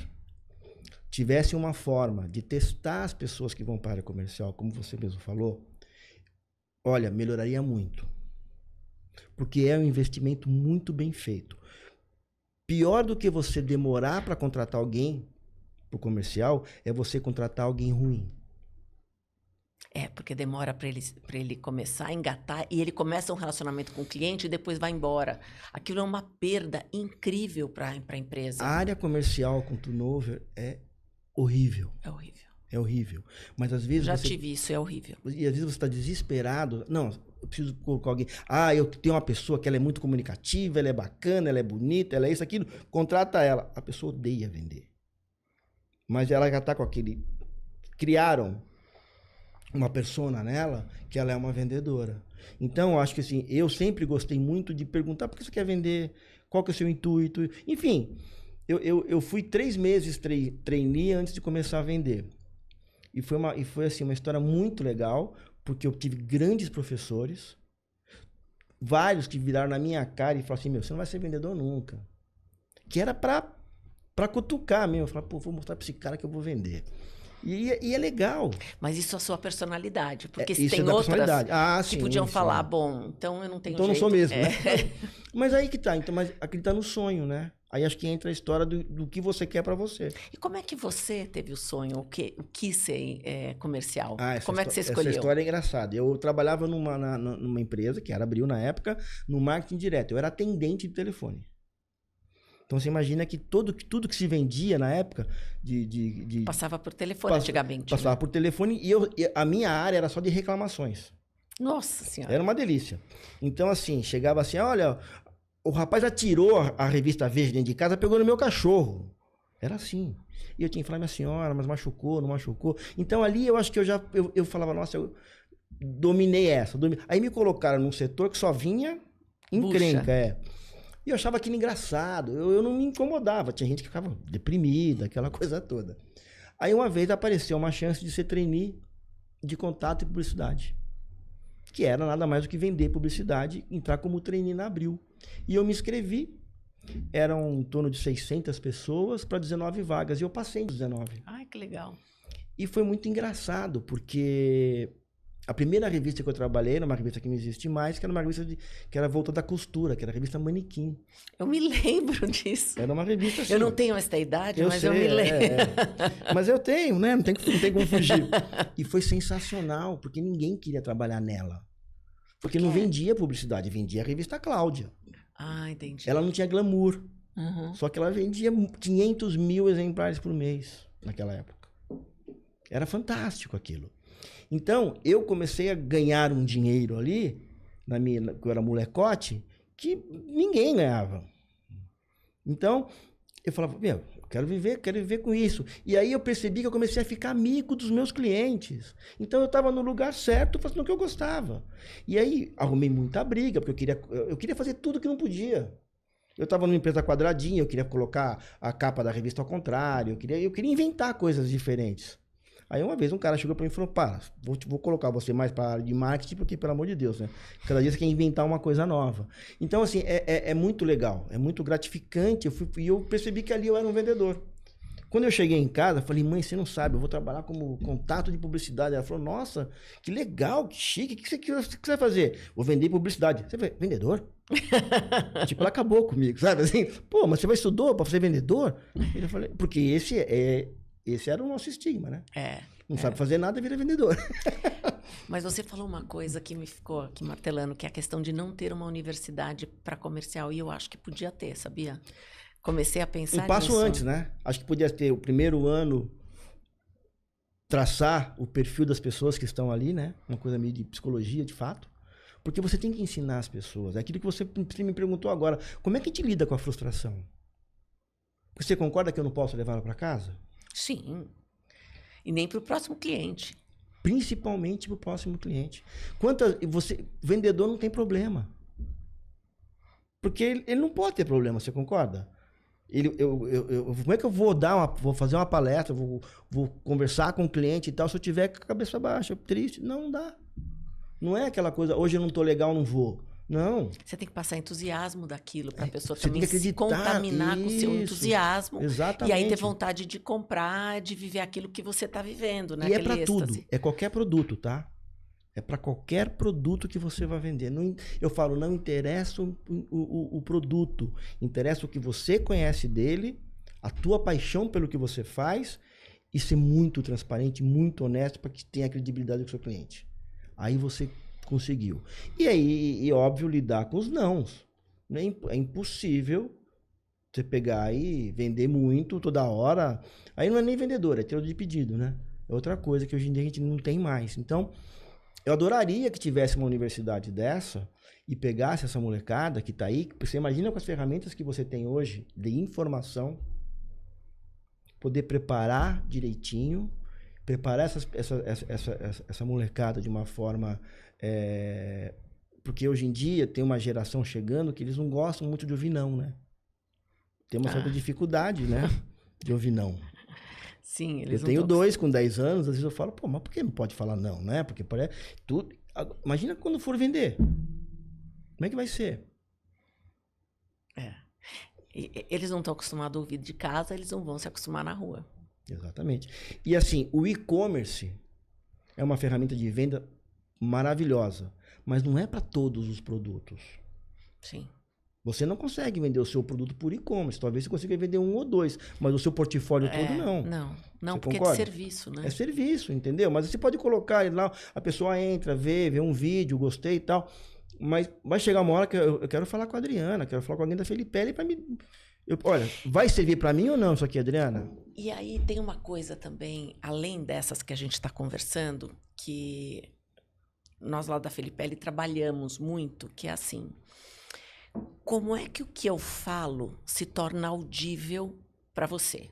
tivessem uma forma de testar as pessoas que vão para a área comercial, como você mesmo falou, olha, melhoraria muito. Porque é um investimento muito bem feito. Pior do que você demorar para contratar alguém para o comercial é você contratar alguém ruim. Porque demora para ele começar a engatar e ele começa um relacionamento com o cliente e depois vai embora. Aquilo é uma perda incrível para a empresa. A área comercial com turnover é horrível. É horrível. É horrível. Mas às vezes tive isso, é horrível. E às vezes você está desesperado. Não, eu preciso colocar alguém. Eu tenho uma pessoa que ela é muito comunicativa, ela é bacana, ela é bonita, ela é isso, aquilo. Contrata ela. A pessoa odeia vender. Mas ela já está com aquele... Criaram uma persona nela que ela é uma vendedora. Então, eu acho que assim, eu sempre gostei muito de perguntar por que você quer vender, qual que é o seu intuito. Enfim, eu fui 3 meses trainee antes de começar a vender. E foi assim, uma história muito legal, porque eu tive grandes professores, vários que viraram na minha cara e falaram assim, você não vai ser vendedor nunca. Que era pra cutucar mesmo. Eu falava, vou mostrar pra esse cara que eu vou vender. E é legal. Mas isso é a sua personalidade. Porque se isso tem é da outras personalidade. que podiam falar, bom, então eu não tenho jeito. Então não sou mesmo. Né? Mas aí que tá. Então, mas acreditar no sonho, né? Aí acho que entra a história do que você quer pra você. E como é que você teve o sonho? O que ser comercial? Como é que você escolheu? Essa história é engraçada. Eu trabalhava numa empresa, que era Abril na época, no marketing direto. Eu era atendente de telefone. Então, você imagina que tudo que se vendia na época passava por telefone antigamente. Passava por telefone e a minha área era só de reclamações. Nossa Senhora. Era uma delícia. Então, assim, chegava assim, olha, O rapaz atirou a revista Veja dentro de casa, pegou no meu cachorro. Era assim. E eu tinha que falar, minha senhora, mas machucou, não machucou. Então ali eu acho que eu falava, nossa, eu dominei essa. Aí me colocaram num setor que só vinha encrenca, E eu achava aquilo engraçado. Eu não me incomodava. Tinha gente que ficava deprimida, aquela coisa toda. Aí uma vez apareceu uma chance de ser trainee de contato e publicidade. Que era nada mais do que vender publicidade, entrar como trainee na Abril. E eu me inscrevi. Eram em torno de 600 pessoas para 19 vagas. E eu passei em 19. Ai, que legal. E foi muito engraçado, porque a primeira revista que eu trabalhei era uma revista que não existe mais, que era uma revista que era voltada à costura, que era a revista Manequim. Eu me lembro disso. Era uma revista assim. Eu não tenho essa idade, mas sei, eu me lembro. Mas eu tenho, né? Não tem como fugir. E foi sensacional, porque ninguém queria trabalhar nela. Porque não vendia publicidade, vendia a revista Cláudia. Ah, entendi. Ela não tinha glamour. Só que ela vendia 500 mil exemplares por mês naquela época. Era fantástico aquilo. Então, eu comecei a ganhar um dinheiro ali, que eu era molecote, que ninguém ganhava. Então, eu falava, meu, quero viver com isso. E aí eu percebi que eu comecei a ficar amigo dos meus clientes. Então eu estava no lugar certo, fazendo o que eu gostava. E aí arrumei muita briga, porque eu queria fazer tudo que não podia. Eu estava numa empresa quadradinha, eu queria colocar a capa da revista ao contrário, eu queria inventar coisas diferentes. Aí uma vez um cara chegou para mim e falou, vou colocar você mais para a área de marketing, porque pelo amor de Deus, né? Cada dia você quer inventar uma coisa nova. Então assim, é muito legal, é muito gratificante, e eu percebi que ali eu era um vendedor. Quando eu cheguei em casa, eu falei, mãe, você não sabe, eu vou trabalhar como contato de publicidade. Ela falou, nossa, que legal, que chique, o que você vai fazer? Vou vender publicidade. Você vai, vendedor? Tipo, ela acabou comigo, sabe assim? Pô, mas você estudou para ser vendedor? Eu falei, porque esse era o nosso estigma, né? Não sabe fazer nada, vira vendedor. Mas você falou uma coisa que me ficou aqui martelando, que é a questão de não ter uma universidade para comercial. E eu acho que podia ter, sabia? Comecei a pensar nisso. Um passo antes, né? Acho que podia ter o primeiro ano, traçar o perfil das pessoas que estão ali, né? Uma coisa meio de psicologia, de fato. Porque você tem que ensinar as pessoas. É aquilo que você me perguntou agora. Como é que a gente lida com a frustração? Você concorda que eu não posso levá-la para casa? Sim. E nem para o próximo cliente. Principalmente para o próximo cliente. Vendedor não tem problema. Porque ele não pode ter problema, você concorda? Como é que eu vou fazer uma palestra, vou conversar com o cliente e tal, se eu tiver com a cabeça baixa, triste? Não dá. Não é aquela coisa, hoje eu não tô legal, não vou. Não. Você tem que passar entusiasmo daquilo para a pessoa você também tem que se contaminar com o seu entusiasmo. Exatamente. E aí ter vontade de comprar, de viver aquilo que você está vivendo, né? E é para tudo. É qualquer produto, tá? É para qualquer produto que você vai vender. Eu falo, não interessa o produto. Interessa o que você conhece dele, a tua paixão pelo que você faz e ser muito transparente, muito honesto para que tenha credibilidade com o seu cliente. Aí você conseguiu. E aí, óbvio, lidar com os nãos. É impossível você pegar e vender muito toda hora. Aí não é nem vendedor, é teor de pedido, né? É outra coisa que hoje em dia a gente não tem mais. Então, eu adoraria que tivesse uma universidade dessa e pegasse essa molecada que está aí. Você imagina com as ferramentas que você tem hoje de informação, poder preparar direitinho, preparar essa molecada de uma forma... porque hoje em dia tem uma geração chegando que eles não gostam muito de ouvir não, né? Tem uma certa dificuldade, né? De ouvir não. Sim, eles eu tenho 2 com 10 anos, às vezes eu falo, pô, mas por que não pode falar não, né? Porque parece tudo. Imagina quando for vender. Como é que vai ser? Eles não estão acostumados a ouvir de casa, eles não vão se acostumar na rua. Exatamente. E assim, o e-commerce é uma ferramenta de venda maravilhosa, mas não é para todos os produtos. Sim. Você não consegue vender o seu produto por e-commerce. Talvez você consiga vender 1 ou 2, mas o seu portfólio todo não. Não, você porque concorda? é de serviço, né? É serviço, entendeu? Mas você pode colocar ele lá, a pessoa entra, vê um vídeo, gostei e tal. Mas vai chegar uma hora que eu quero falar com a Adriana, quero falar com alguém da Felipelli para me... Olha, vai servir para mim ou não isso aqui, Adriana? E aí tem uma coisa também, além dessas que a gente está conversando, que nós lá da Felipelli trabalhamos muito, que é assim... como é que o que eu falo se torna audível para você?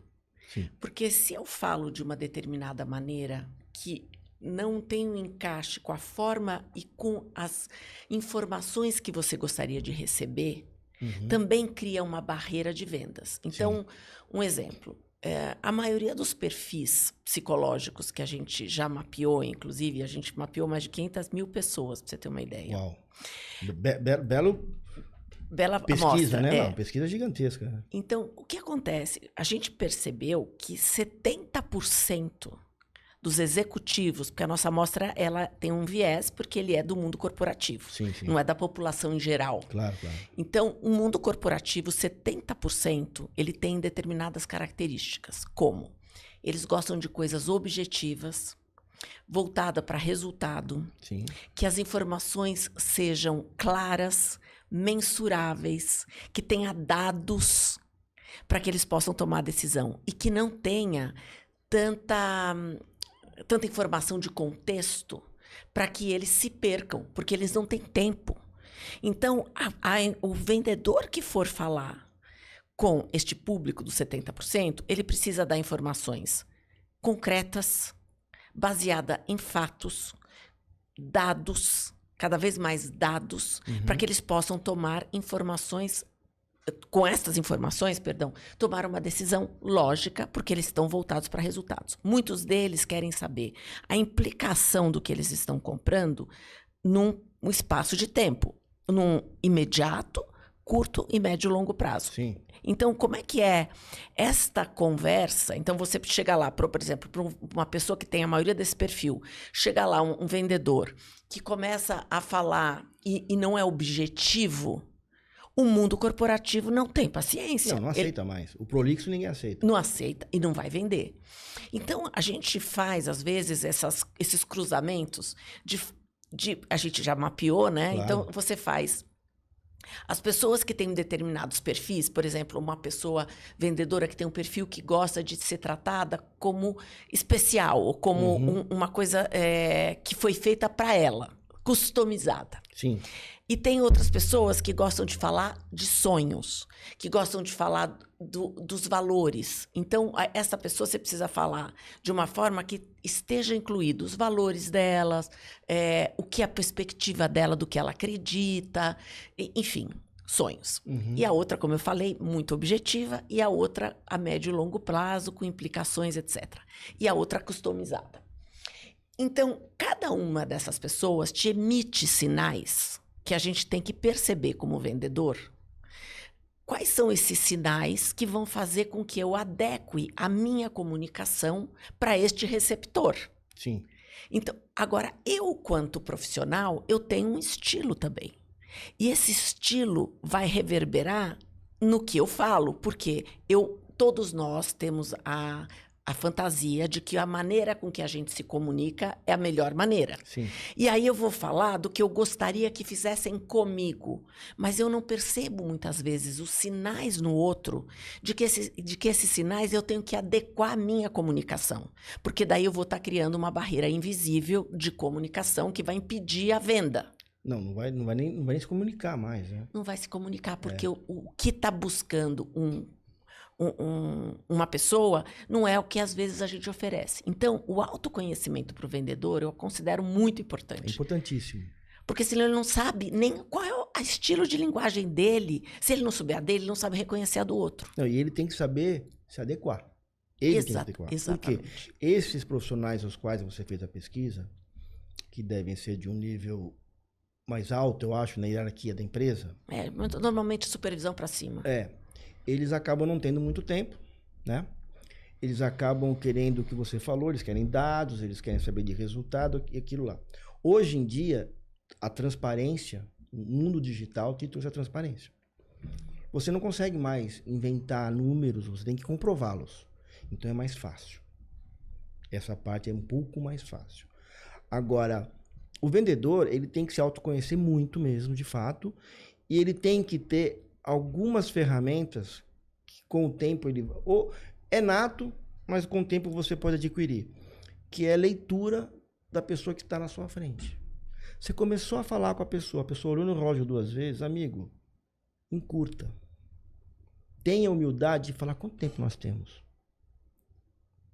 Sim. Porque se eu falo de uma determinada maneira que não tem um encaixe com a forma e com as informações que você gostaria de receber, também cria uma barreira de vendas. Então, um exemplo. A maioria dos perfis psicológicos que a gente já mapeou, inclusive, a gente mapeou mais de 500 mil pessoas, para você ter uma ideia. Uau. Bela pesquisa, amostra, né? Não, pesquisa gigantesca. Então, o que acontece? A gente percebeu que 70% dos executivos, porque a nossa amostra ela tem um viés, porque ele é do mundo corporativo, sim, sim. não é da população em geral. Claro, claro. Então, o mundo corporativo, 70%, ele tem determinadas características, como eles gostam de coisas objetivas, voltada para resultado, sim. que as informações sejam claras, mensuráveis, que tenha dados para que eles possam tomar decisão e que não tenha tanta informação de contexto para que eles se percam, porque eles não têm tempo. Então, o vendedor que for falar com este público dos 70%, ele precisa dar informações concretas, baseada em fatos, dados, cada vez mais dados, para que eles possam tomar tomar uma decisão lógica, porque eles estão voltados para resultados. Muitos deles querem saber a implicação do que eles estão comprando num espaço de tempo, num imediato, curto e médio e longo prazo. Sim. Então, como é que é esta conversa? Então, você chega lá, por exemplo, para uma pessoa que tem a maioria desse perfil, chega lá um vendedor que começa a falar e não é objetivo, o mundo corporativo não tem paciência. Não aceita mais. O prolixo ninguém aceita. Não aceita e não vai vender. Então, a gente faz, às vezes, esses cruzamentos a gente já mapeou, né? Claro. Então, você faz... As pessoas que têm determinados perfis, por exemplo, uma pessoa vendedora que tem um perfil que gosta de ser tratada como especial, ou como uma coisa que foi feita para ela, customizada. Sim. E tem outras pessoas que gostam de falar de sonhos, que gostam de falar dos valores. Então, essa pessoa você precisa falar de uma forma que esteja incluído os valores delas, o que é a perspectiva dela, do que ela acredita, enfim, sonhos. E a outra, como eu falei, muito objetiva, e a outra a médio e longo prazo, com implicações, etc. E a outra customizada. Então, cada uma dessas pessoas te emite sinais que a gente tem que perceber como vendedor. Quais são esses sinais que vão fazer com que eu adeque a minha comunicação para este receptor? Sim. Então, agora, eu, quanto profissional, eu tenho um estilo também. E esse estilo vai reverberar no que eu falo, porque todos nós temos a fantasia de que a maneira com que a gente se comunica é a melhor maneira. Sim. E aí eu vou falar do que eu gostaria que fizessem comigo, mas eu não percebo muitas vezes os sinais no outro de que esses sinais eu tenho que adequar a minha comunicação, porque daí eu vou estar criando uma barreira invisível de comunicação que vai impedir a venda. Não vai nem se comunicar mais, né? Não vai se comunicar, porque o que está buscando uma pessoa não é o que às vezes a gente oferece. Então, o autoconhecimento para o vendedor eu considero muito importante. É importantíssimo. Porque senão ele não sabe nem qual é o estilo de linguagem dele. Se ele não souber a dele, ele não sabe reconhecer a do outro. Não, e ele tem que saber se adequar. Ele tem que se adequar. Exatamente. Porque esses profissionais aos quais você fez a pesquisa, que devem ser de um nível mais alto, eu acho, na hierarquia da empresa. Normalmente supervisão para cima. Eles acabam não tendo muito tempo, né? Eles acabam querendo o que você falou, eles querem dados, eles querem saber de resultado e aquilo lá. Hoje em dia, a transparência, o mundo digital te trouxe a transparência. Você não consegue mais inventar números, você tem que comprová-los. Então é mais fácil. Essa parte é um pouco mais fácil. Agora, o vendedor, ele tem que se autoconhecer muito mesmo, de fato, e ele tem que ter algumas ferramentas que com o tempo ele... Ou é nato, mas com o tempo você pode adquirir. Que é leitura da pessoa que está na sua frente. Você começou a falar com a pessoa olhou no relógio 2 vezes, amigo, encurta. Tenha humildade de falar quanto tempo nós temos.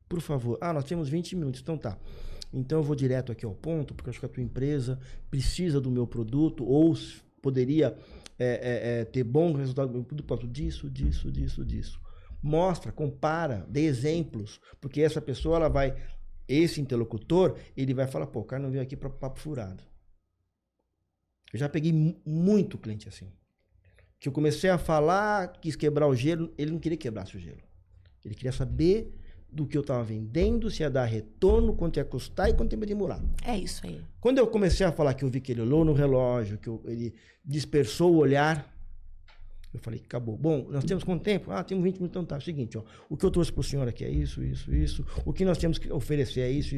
Por favor. Nós temos 20 minutos. Então tá. Então eu vou direto aqui ao ponto, porque eu acho que a tua empresa precisa do meu produto ou poderia ter bom resultado do meu produto por causa disso. Mostra, compara, dê exemplos, porque essa pessoa, esse interlocutor, ele vai falar, pô, o cara não veio aqui para papo furado. Eu já peguei muito cliente assim. Que eu comecei a falar, quis quebrar o gelo, ele não queria que quebrasse o gelo. Ele queria saber do que eu estava vendendo, se ia dar retorno, quanto ia custar e quanto tempo ia demorar. É isso aí. Quando eu comecei a falar que eu vi que ele olhou no relógio, que ele dispersou o olhar, eu falei, acabou. Bom, nós temos quanto tempo? Temos 20 minutos, então tá. É o seguinte, ó, o que eu trouxe para o senhor aqui é isso. O que nós temos que oferecer é isso.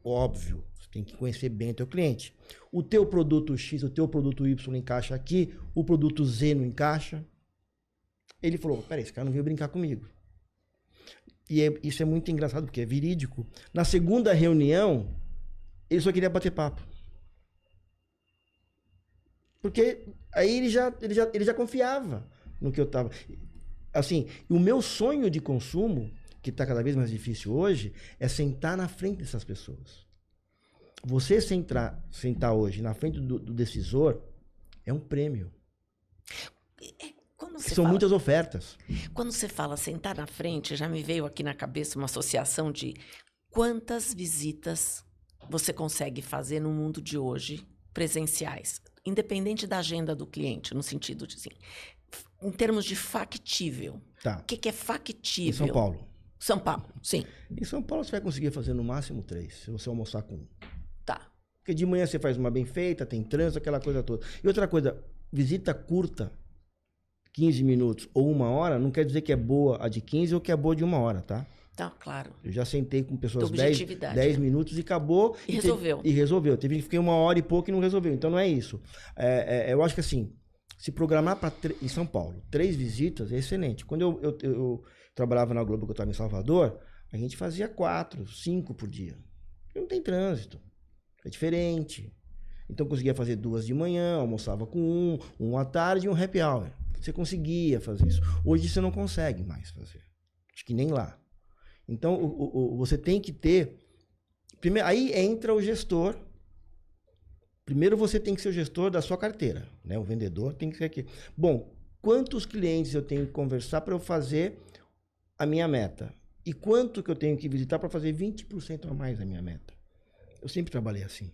Óbvio, você tem que conhecer bem o teu cliente. O teu produto X, o teu produto Y encaixa aqui, o produto Z não encaixa. Ele falou, peraí, esse cara não veio brincar comigo. E isso é muito engraçado, porque é verídico. Na segunda reunião, ele só queria bater papo. Porque aí ele já confiava no que eu estava. Assim, o meu sonho de consumo, que está cada vez mais difícil hoje, é sentar na frente dessas pessoas. Você sentar hoje na frente do decisor é um prêmio. São muitas ofertas. Quando você fala sentar na frente, já me veio aqui na cabeça uma associação de quantas visitas você consegue fazer no mundo de hoje presenciais, independente da agenda do cliente, no sentido de, assim, em termos de factível. Tá. O que é factível? Em São Paulo. São Paulo, sim. Em São Paulo você vai conseguir fazer no máximo 3, se você almoçar com 1. Tá. Porque de manhã você faz uma bem feita, tem trânsito, aquela coisa toda. E outra coisa, visita curta, 15 minutos ou 1 hora, não quer dizer que é boa a de 15 ou que é boa de 1 hora, tá? Tá, claro. Eu já sentei com pessoas 10 minutos e acabou. E resolveu. E resolveu. Teve que ficar 1 hora e pouco e não resolveu. Então não é isso. Eu acho que assim, se programar para em São Paulo, 3 visitas é excelente. Quando eu trabalhava na Globo, que eu estava em Salvador, a gente fazia 4, 5 por dia. Não tem trânsito. É diferente. Então eu conseguia fazer 2 de manhã, almoçava com 1 à tarde e um happy hour. Você conseguia fazer isso. Hoje você não consegue mais fazer. Acho que nem lá. Então, você tem que ter... Primeiro, aí entra o gestor. Primeiro você tem que ser o gestor da sua carteira, né? O vendedor tem que ser aqui. Bom, quantos clientes eu tenho que conversar para eu fazer a minha meta? E quanto que eu tenho que visitar para fazer 20% a mais da minha meta? Eu sempre trabalhei assim.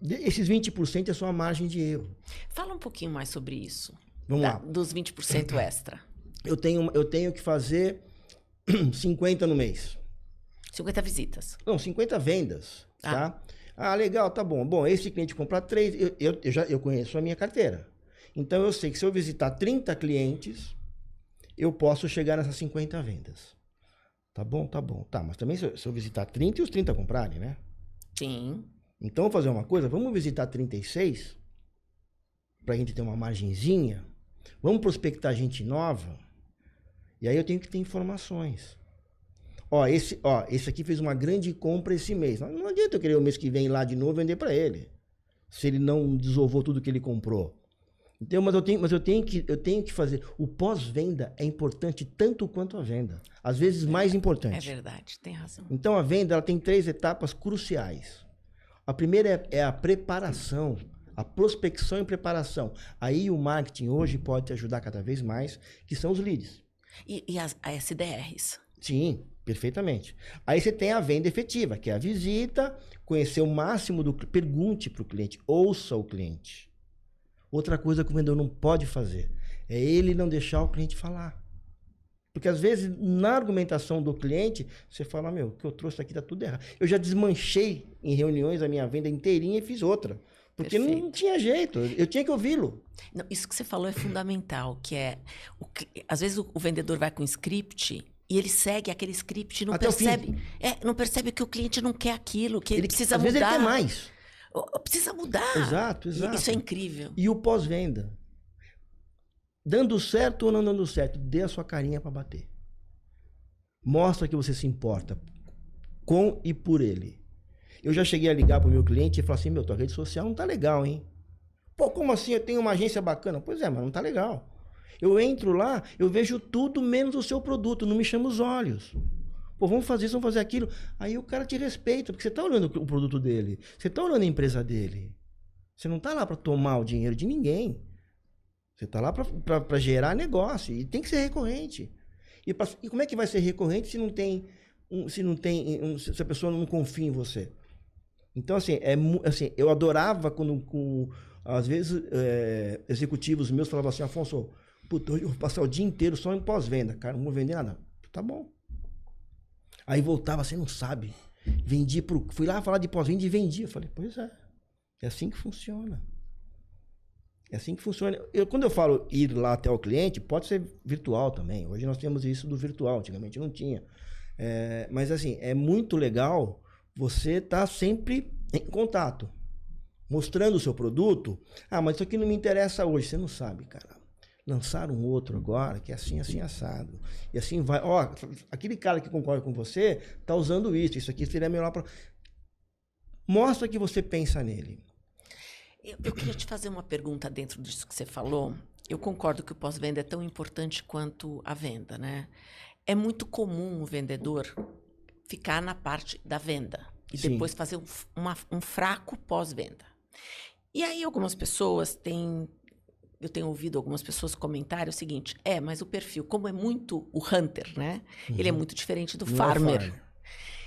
Esses 20% é só a margem de erro. Fala um pouquinho mais sobre isso. Vamos lá. Dos 20% extra. Eu tenho que fazer 50 no mês. 50 visitas. Não, 50 vendas, tá? Legal, tá bom. Bom, esse cliente comprar 3, eu conheço a minha carteira. Então, eu sei que se eu visitar 30 clientes, eu posso chegar nessas 50 vendas. Tá bom? Tá bom. Tá, mas também se eu visitar 30 e os 30 comprarem, né? Sim. Então, vamos fazer uma coisa, vamos visitar 36, pra gente ter uma margenzinha. Vamos prospectar gente nova. E aí eu tenho que ter informações. Esse aqui fez uma grande compra esse mês. Não adianta eu querer o mês que vem lá de novo vender para ele. Se ele não desovou tudo que ele comprou. Então, mas eu tenho que fazer. O pós-venda é importante tanto quanto a venda. Às vezes mais importante. É verdade, tem razão. Então a venda ela tem 3 etapas cruciais. A primeira é a preparação. A prospecção e preparação. Aí o marketing hoje pode te ajudar cada vez mais, que são os leads. E as SDRs? Sim, perfeitamente. Aí você tem a venda efetiva, que é a visita, conhecer o máximo do cliente, pergunte para o cliente, ouça o cliente. Outra coisa que o vendedor não pode fazer é ele não deixar o cliente falar. Porque às vezes na argumentação do cliente, você fala, o que eu trouxe aqui tá tudo errado. Eu já desmanchei em reuniões a minha venda inteirinha e fiz outra. Porque Perfeito. Não tinha jeito, eu tinha que ouvi-lo. Isso que você falou é fundamental, que é... às vezes o vendedor vai com script e ele segue aquele script e não percebe... não percebe que o cliente não quer aquilo, que ele precisa mudar. Às vezes ele quer mais. Precisa mudar. Exato. Isso é incrível. E o pós-venda? Dando certo ou não dando certo, dê a sua carinha para bater. Mostra que você se importa com e por ele. Eu já cheguei a ligar pro meu cliente e falar assim, tua rede social não tá legal, hein? Pô, como assim? Eu tenho uma agência bacana. Pois é, mas não tá legal. Eu entro lá, eu vejo tudo menos o seu produto, não me chama os olhos. Pô, vamos fazer isso, vamos fazer aquilo. Aí o cara te respeita, porque você tá olhando o produto dele. Você tá olhando a empresa dele. Você não tá lá para tomar o dinheiro de ninguém. Você tá lá para gerar negócio. E tem que ser recorrente. E como é que vai ser recorrente se não tem... se a pessoa não confia em você? Então, assim, eu adorava quando, às vezes, executivos meus falavam assim, Afonso, puta, hoje eu vou passar o dia inteiro só em pós-venda, cara, não vou vender nada. Tá bom. Aí voltava, você não sabe. Fui lá falar de pós-venda e vendia. Eu falei, pois é. É assim que funciona. É assim que funciona. Quando eu falo ir lá até o cliente, pode ser virtual também. Hoje nós temos isso do virtual, antigamente não tinha. Mas assim, é muito legal você estar sempre em contato, mostrando o seu produto. Ah, mas isso aqui não me interessa hoje. Você não sabe, cara. Lançaram um outro agora, que é assim, assim, assado. E assim vai. Ó, aquele cara que concorda com você tá usando isso. Isso aqui seria melhor para... Mostra que você pensa nele. Eu queria te fazer uma pergunta dentro disso que você falou. Eu concordo que o pós-venda é tão importante quanto a venda, né? É muito comum o vendedor ficar na parte da venda e Sim. depois fazer um fraco pós-venda. E aí algumas pessoas têm... Eu tenho ouvido algumas pessoas comentarem o seguinte, mas o perfil, como é muito o hunter, né? Uhum. Ele é muito diferente do farmer.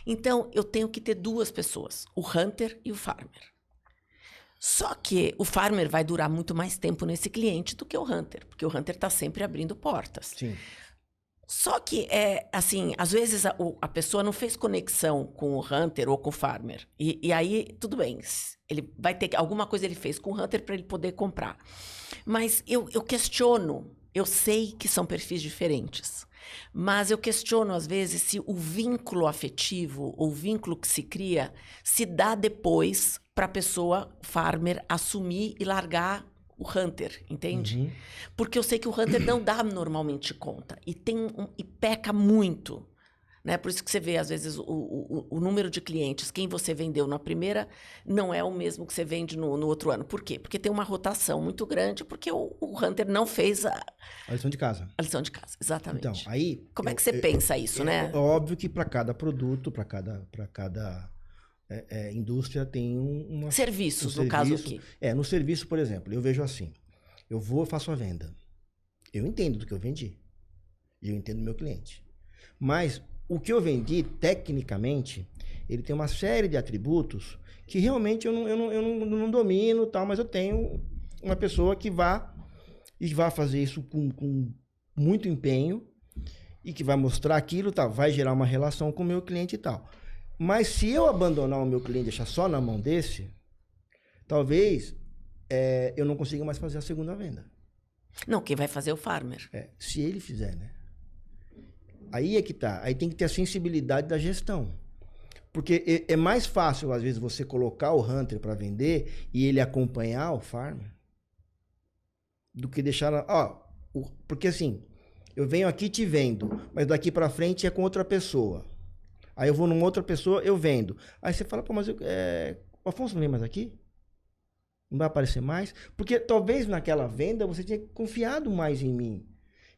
Então, eu tenho que ter duas pessoas, o hunter e o farmer. Só que o farmer vai durar muito mais tempo nesse cliente do que o hunter, porque o hunter está sempre abrindo portas. Sim. Só que, assim, às vezes a pessoa não fez conexão com o hunter ou com o farmer. E aí, tudo bem, ele vai ter alguma coisa ele fez com o hunter para ele poder comprar. Mas eu questiono, eu sei que são perfis diferentes, mas eu questiono, às vezes, se o vínculo afetivo ou o vínculo que se cria se dá depois para a pessoa farmer assumir e largar o hunter, entende? Uhum. Porque eu sei que o hunter não dá normalmente conta e peca muito, né? Por isso que você vê, às vezes, o número de clientes, quem você vendeu na primeira, não é o mesmo que você vende no outro ano. Por quê? Porque tem uma rotação muito grande, porque o hunter não fez a lição de casa. A lição de casa, exatamente. Então, aí... Como é que você pensa isso, né? É óbvio que para cada produto, para cada indústria tem uma... Serviços, no caso aqui. No serviço, por exemplo, eu vejo assim, eu faço a venda. Eu entendo do que eu vendi. E eu entendo do meu cliente. Mas o que eu vendi, tecnicamente, ele tem uma série de atributos que realmente eu não domino, tal, mas eu tenho uma pessoa que vai fazer isso com muito empenho e que vai mostrar aquilo, tal, vai gerar uma relação com o meu cliente e tal. Mas se eu abandonar o meu cliente e deixar só na mão desse, talvez eu não consiga mais fazer a segunda venda. Não, quem vai fazer é o farmer. Se ele fizer, né? Aí é que tá. Aí tem que ter a sensibilidade da gestão. Porque é mais fácil, às vezes, você colocar o hunter para vender e ele acompanhar o farmer do que deixar... porque assim, eu venho aqui te vendo, mas daqui para frente é com outra pessoa. Aí eu vou numa outra pessoa, eu vendo. Aí você fala, pô, mas o Afonso não vem mais aqui? Não vai aparecer mais? Porque talvez naquela venda você tinha confiado mais em mim.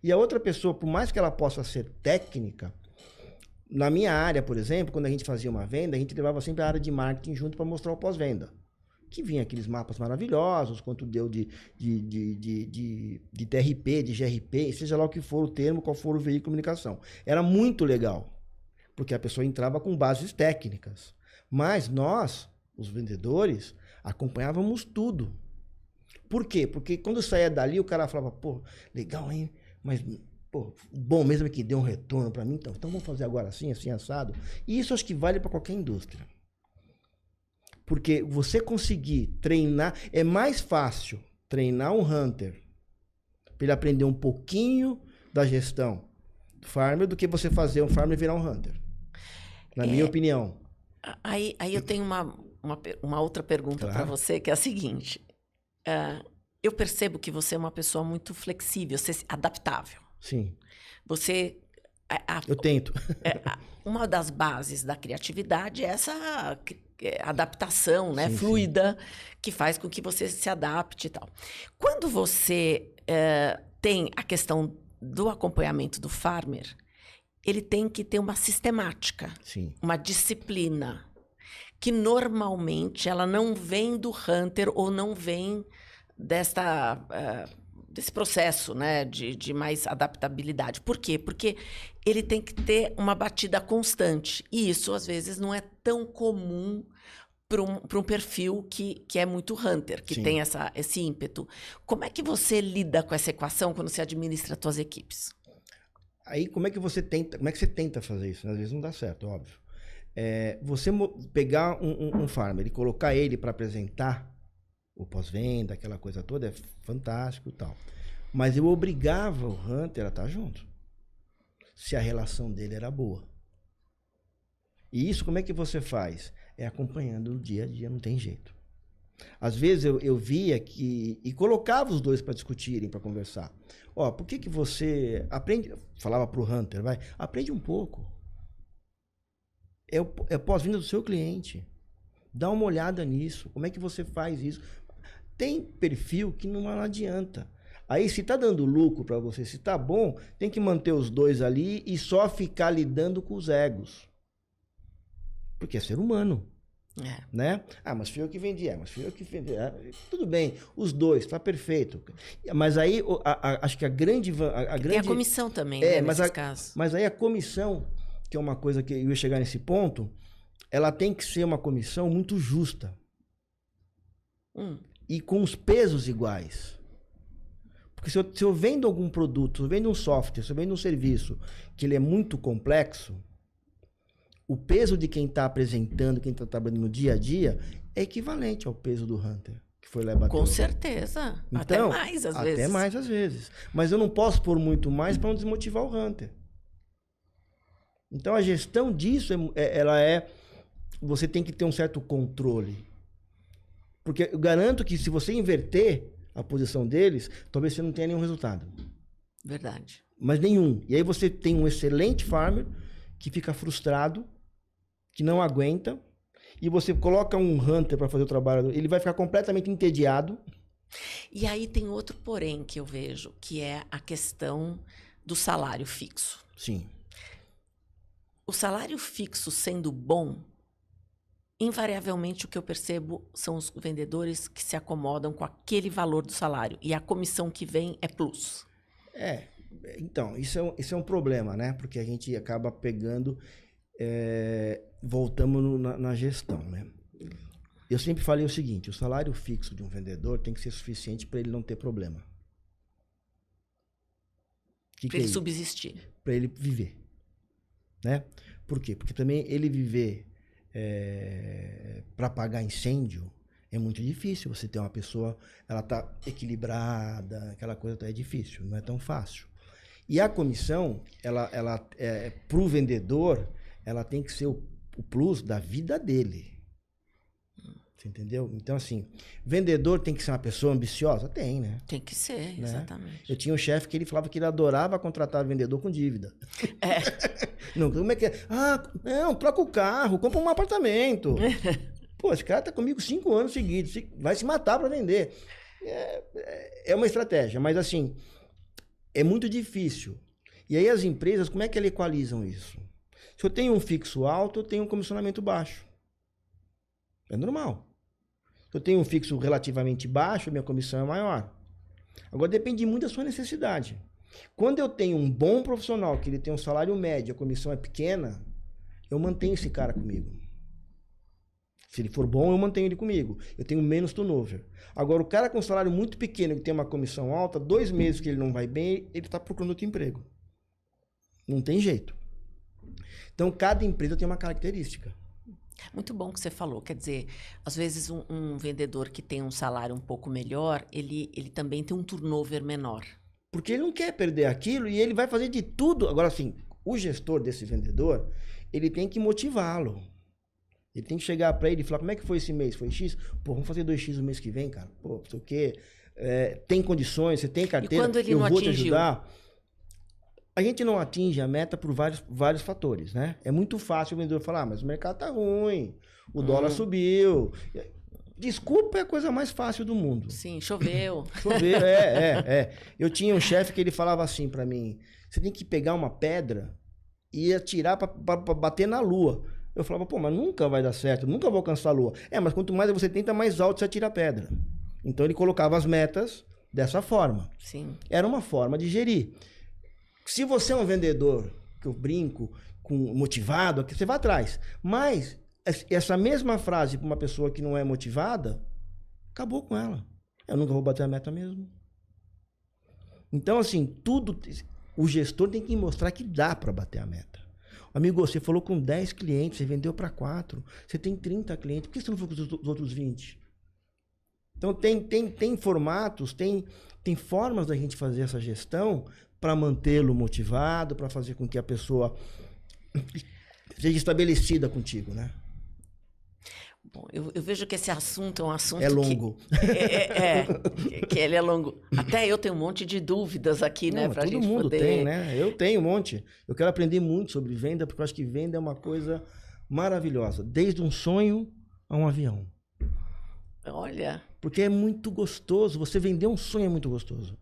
E a outra pessoa, por mais que ela possa ser técnica, na minha área, por exemplo, quando a gente fazia uma venda, a gente levava sempre a área de marketing junto para mostrar o pós-venda. Que vinha aqueles mapas maravilhosos, quanto deu de TRP, de GRP, seja lá o que for o termo, qual for o veículo de comunicação. Era muito legal. Porque a pessoa entrava com bases técnicas. Mas nós, os vendedores, acompanhávamos tudo. Por quê? Porque quando saía dali, o cara falava, pô, legal, hein? Mas, pô, bom mesmo que deu um retorno para mim, então vamos fazer agora assim, assim, assado. E isso acho que vale para qualquer indústria. Porque você conseguir treinar, é mais fácil treinar um hunter para ele aprender um pouquinho da gestão do farmer do que você fazer um farmer virar um hunter. Na minha opinião. Aí eu tenho uma outra pergunta para você, que é a seguinte. Eu percebo que você é uma pessoa muito flexível, adaptável. Sim. Você Eu tento. Uma das bases da criatividade é essa adaptação, né, fluida, que faz com que você se adapte e tal. Quando você tem a questão do acompanhamento do farmer, ele tem que ter uma sistemática, uma disciplina, que normalmente ela não vem do hunter ou não vem desse processo, né, de mais adaptabilidade. Por quê? Porque ele tem que ter uma batida constante. E isso, às vezes, não é tão comum para um perfil que é muito hunter, que tem esse ímpeto. Como é que você lida com essa equação quando você administra as suas equipes? Aí, como é que você tenta fazer isso? Às vezes não dá certo, óbvio. Você pegar um farmer e colocar ele para apresentar o pós-venda, aquela coisa toda, é fantástico e tal. Mas eu obrigava o hunter a estar junto, se a relação dele era boa. E isso como é que você faz? É acompanhando no dia a dia, não tem jeito. Às vezes eu via e colocava os dois para discutirem, para conversar. Ó, por que você aprende, falava pro hunter, aprende um pouco. É pós-venda do seu cliente. Dá uma olhada nisso. Como é que você faz isso? Tem perfil que não adianta. Aí, se tá dando lucro para você, se tá bom, tem que manter os dois ali e só ficar lidando com os egos. Porque é ser humano. Né? Mas fui eu que vendi. Mas fui eu que vendi. Tudo bem, os dois, tá perfeito. Mas aí, acho que a grande... Tem a comissão também, né, nesses casos. Mas aí a comissão, que é uma coisa que eu ia chegar nesse ponto, ela tem que ser uma comissão muito justa. E com os pesos iguais. Porque se eu vendo algum produto, se eu vendo um software, se eu vendo um serviço que ele é muito complexo, o peso de quem está apresentando, quem está trabalhando no dia a dia, é equivalente ao peso do hunter, que foi lá e bateu. Com certeza. Então, até mais, às vezes. Até mais, às vezes. Mas eu não posso pôr muito mais para não desmotivar o hunter. Então, a gestão disso, você tem que ter um certo controle. Porque eu garanto que se você inverter a posição deles, talvez você não tenha nenhum resultado. Verdade. Mas nenhum. E aí você tem um excelente farmer que fica frustrado, que não aguenta, e você coloca um hunter para fazer o trabalho, ele vai ficar completamente entediado. E aí tem outro porém que eu vejo, que é a questão do salário fixo. Sim. O salário fixo sendo bom, invariavelmente o que eu percebo são os vendedores que se acomodam com aquele valor do salário. E a comissão que vem é plus. Então, isso é um problema, né? Porque a gente acaba pegando, voltamos na gestão, né? Eu sempre falei o seguinte, o salário fixo de um vendedor tem que ser suficiente para ele não ter problema. Para ele subsistir. Para ele viver. Né? Por quê? Porque também ele viver para apagar incêndio é muito difícil. Você ter uma pessoa, ela tá equilibrada, aquela coisa é difícil, não é tão fácil. E a comissão, para o vendedor, ela tem que ser o plus da vida dele. Você entendeu? Então, assim, vendedor tem que ser uma pessoa ambiciosa? Tem, né? Tem que ser, né? Exatamente. Eu tinha um chefe que ele falava que ele adorava contratar vendedor com dívida. Não, como é que é? Não, troca o carro, compra um apartamento. Pô, esse cara tá comigo 5 anos seguidos, vai se matar para vender. É uma estratégia, mas assim, é muito difícil. E aí as empresas, como é que elas equalizam isso? Se eu tenho um fixo alto, eu tenho um comissionamento baixo. É normal. Se eu tenho um fixo relativamente baixo, minha comissão é maior. Agora depende muito da sua necessidade. Quando eu tenho um bom profissional, que ele tem um salário médio, a comissão é pequena, eu mantenho esse cara comigo. Se ele for bom, eu mantenho ele comigo. Eu tenho menos turnover. Agora, o cara com um salário muito pequeno, que tem uma comissão alta, 2 meses que ele não vai bem, ele está procurando outro emprego. Não tem jeito. Então, cada empresa tem uma característica. Muito bom que você falou. Quer dizer, às vezes um vendedor que tem um salário um pouco melhor, ele também tem um turnover menor. Porque ele não quer perder aquilo e ele vai fazer de tudo. Agora, assim, o gestor desse vendedor, ele tem que motivá-lo. Ele tem que chegar para ele e falar, como é que foi esse mês? Foi X? Pô, vamos fazer 2X no mês que vem, cara. Pô, não sei o quê. Tem condições, você tem carteira, e quando ele eu não vou atingiu? te ajudar. A gente não atinge a meta por vários fatores, né? É muito fácil o vendedor falar, mas o mercado tá ruim, o dólar subiu. Desculpa é a coisa mais fácil do mundo. Sim, choveu. Choveu, Eu tinha um chefe que ele falava assim pra mim, você tem que pegar uma pedra e atirar pra bater na lua. Eu falava, pô, mas nunca vai dar certo, nunca vou alcançar a lua. Mas quanto mais você tenta, mais alto você atira a pedra. Então ele colocava as metas dessa forma. Sim. Era uma forma de gerir. Se você é um vendedor, que eu brinco, motivado, aqui você vai atrás. Mas essa mesma frase para uma pessoa que não é motivada, acabou com ela. Eu nunca vou bater a meta mesmo. Então, assim, o gestor tem que mostrar que dá para bater a meta. Amigo, você falou com 10 clientes, você vendeu para 4, você tem 30 clientes, por que você não foi com os outros 20? Então, tem formatos, tem formas da gente fazer essa gestão para mantê-lo motivado, para fazer com que a pessoa seja estabelecida contigo, né? Bom, eu vejo que esse assunto é um assunto é longo. Que ele é longo. Até eu tenho um monte de dúvidas aqui, né? Pra gente todo mundo poder... tem, né? Eu tenho um monte. Eu quero aprender muito sobre venda, porque eu acho que venda é uma coisa maravilhosa. Desde um sonho a um avião. Olha... Porque é muito gostoso. Você vender um sonho é muito gostoso.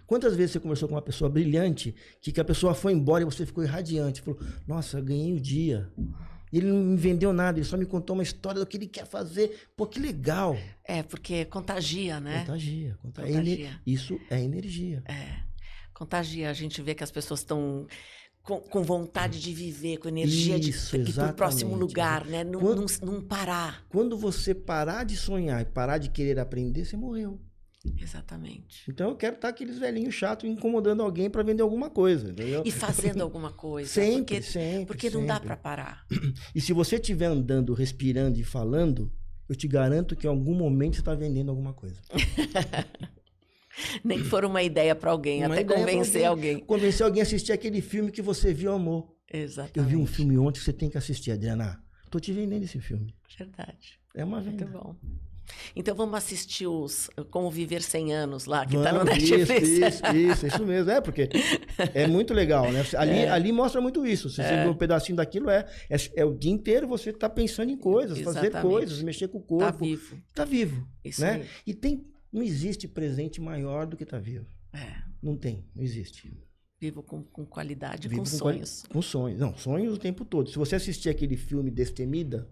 Quantas vezes você conversou com uma pessoa brilhante, que a pessoa foi embora e você ficou irradiante? Falou, nossa, eu ganhei o dia. Ele não me vendeu nada, ele só me contou uma história do que ele quer fazer. Pô, que legal. Porque contagia, né? Contagia. Isso é energia. Contagia. A gente vê que as pessoas estão com vontade de viver, com energia de ir para o próximo lugar, né? Não parar. Quando você parar de sonhar e parar de querer aprender, você morreu. Exatamente. Então eu quero estar aqueles velhinhos chatos incomodando alguém para vender alguma coisa, entendeu? E fazendo alguma coisa. Sempre. Porque não dá para parar. E se você estiver andando, respirando e falando, eu te garanto que em algum momento você está vendendo alguma coisa. Nem que for uma ideia para alguém, até convencer alguém. Convencer alguém a assistir aquele filme que você viu, amor. Exatamente. Eu vi um filme ontem que você tem que assistir, Adriana. Tô te vendendo esse filme. Verdade. É uma venda. Muito bom. Então vamos assistir Como Viver 100 É lá, que tá no Netflix. Isso mesmo. Porque é muito legal, né? Ali mostra muito isso. Se você vê um pedacinho daquilo, é o dia inteiro você tá pensando em coisas, fazer coisas, mexer com o corpo. Tá vivo. Isso né? aí. E não existe presente maior do que tá vivo. Não existe. Vivo com qualidade, com sonhos. Com sonhos. Não, sonhos o tempo todo. Se você assistir aquele filme Destemida,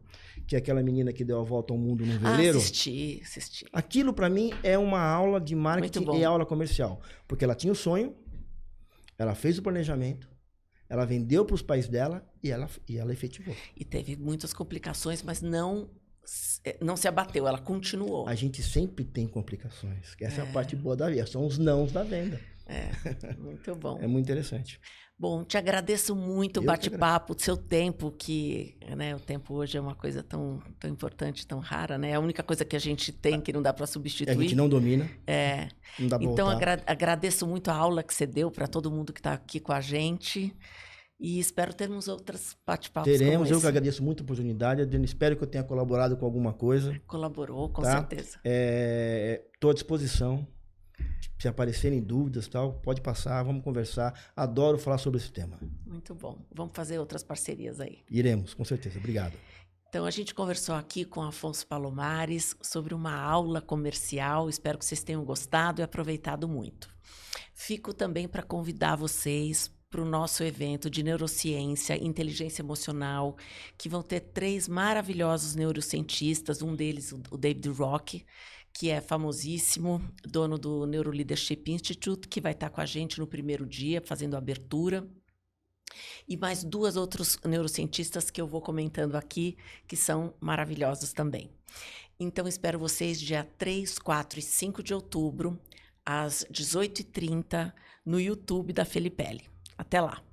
que é aquela menina que deu a volta ao mundo num veleiro. Assisti. Aquilo, para mim, é uma aula de marketing e aula comercial. Porque ela tinha o sonho, ela fez o planejamento, ela vendeu para os pais dela e ela efetivou. E teve muitas complicações, mas não se abateu, ela continuou. A gente sempre tem complicações. Essa é a parte boa da vida. São os nãos da venda. Muito bom. É muito interessante. Bom, te agradeço muito o bate-papo, o seu tempo, que né, o tempo hoje é uma coisa tão importante, tão rara, né? É a única coisa que a gente tem que não dá para substituir. A gente não domina. Não dá pra então, voltar. agradeço muito a aula que você deu para todo mundo que está aqui com a gente. E espero termos outros bate-papos Teremos, como eu que agradeço muito a oportunidade. Adriana, espero que eu tenha colaborado com alguma coisa. Colaborou, com certeza. Estou à disposição. Se aparecerem dúvidas, tal, pode passar, vamos conversar. Adoro falar sobre esse tema. Muito bom. Vamos fazer outras parcerias aí. Iremos, com certeza. Obrigado. Então, a gente conversou aqui com Afonso Palomares sobre uma aula comercial. Espero que vocês tenham gostado e aproveitado muito. Fico também para convidar vocês para o nosso evento de neurociência e inteligência emocional, que vão ter 3 maravilhosos neurocientistas, um deles, o David Rock, que é famosíssimo, dono do Neuro Leadership Institute, que vai estar com a gente no primeiro dia, fazendo a abertura. E mais 2 outros neurocientistas que eu vou comentando aqui, que são maravilhosos também. Então, espero vocês dia 3, 4 e 5 de outubro, às 18h30, no YouTube da Felipelli. Até lá!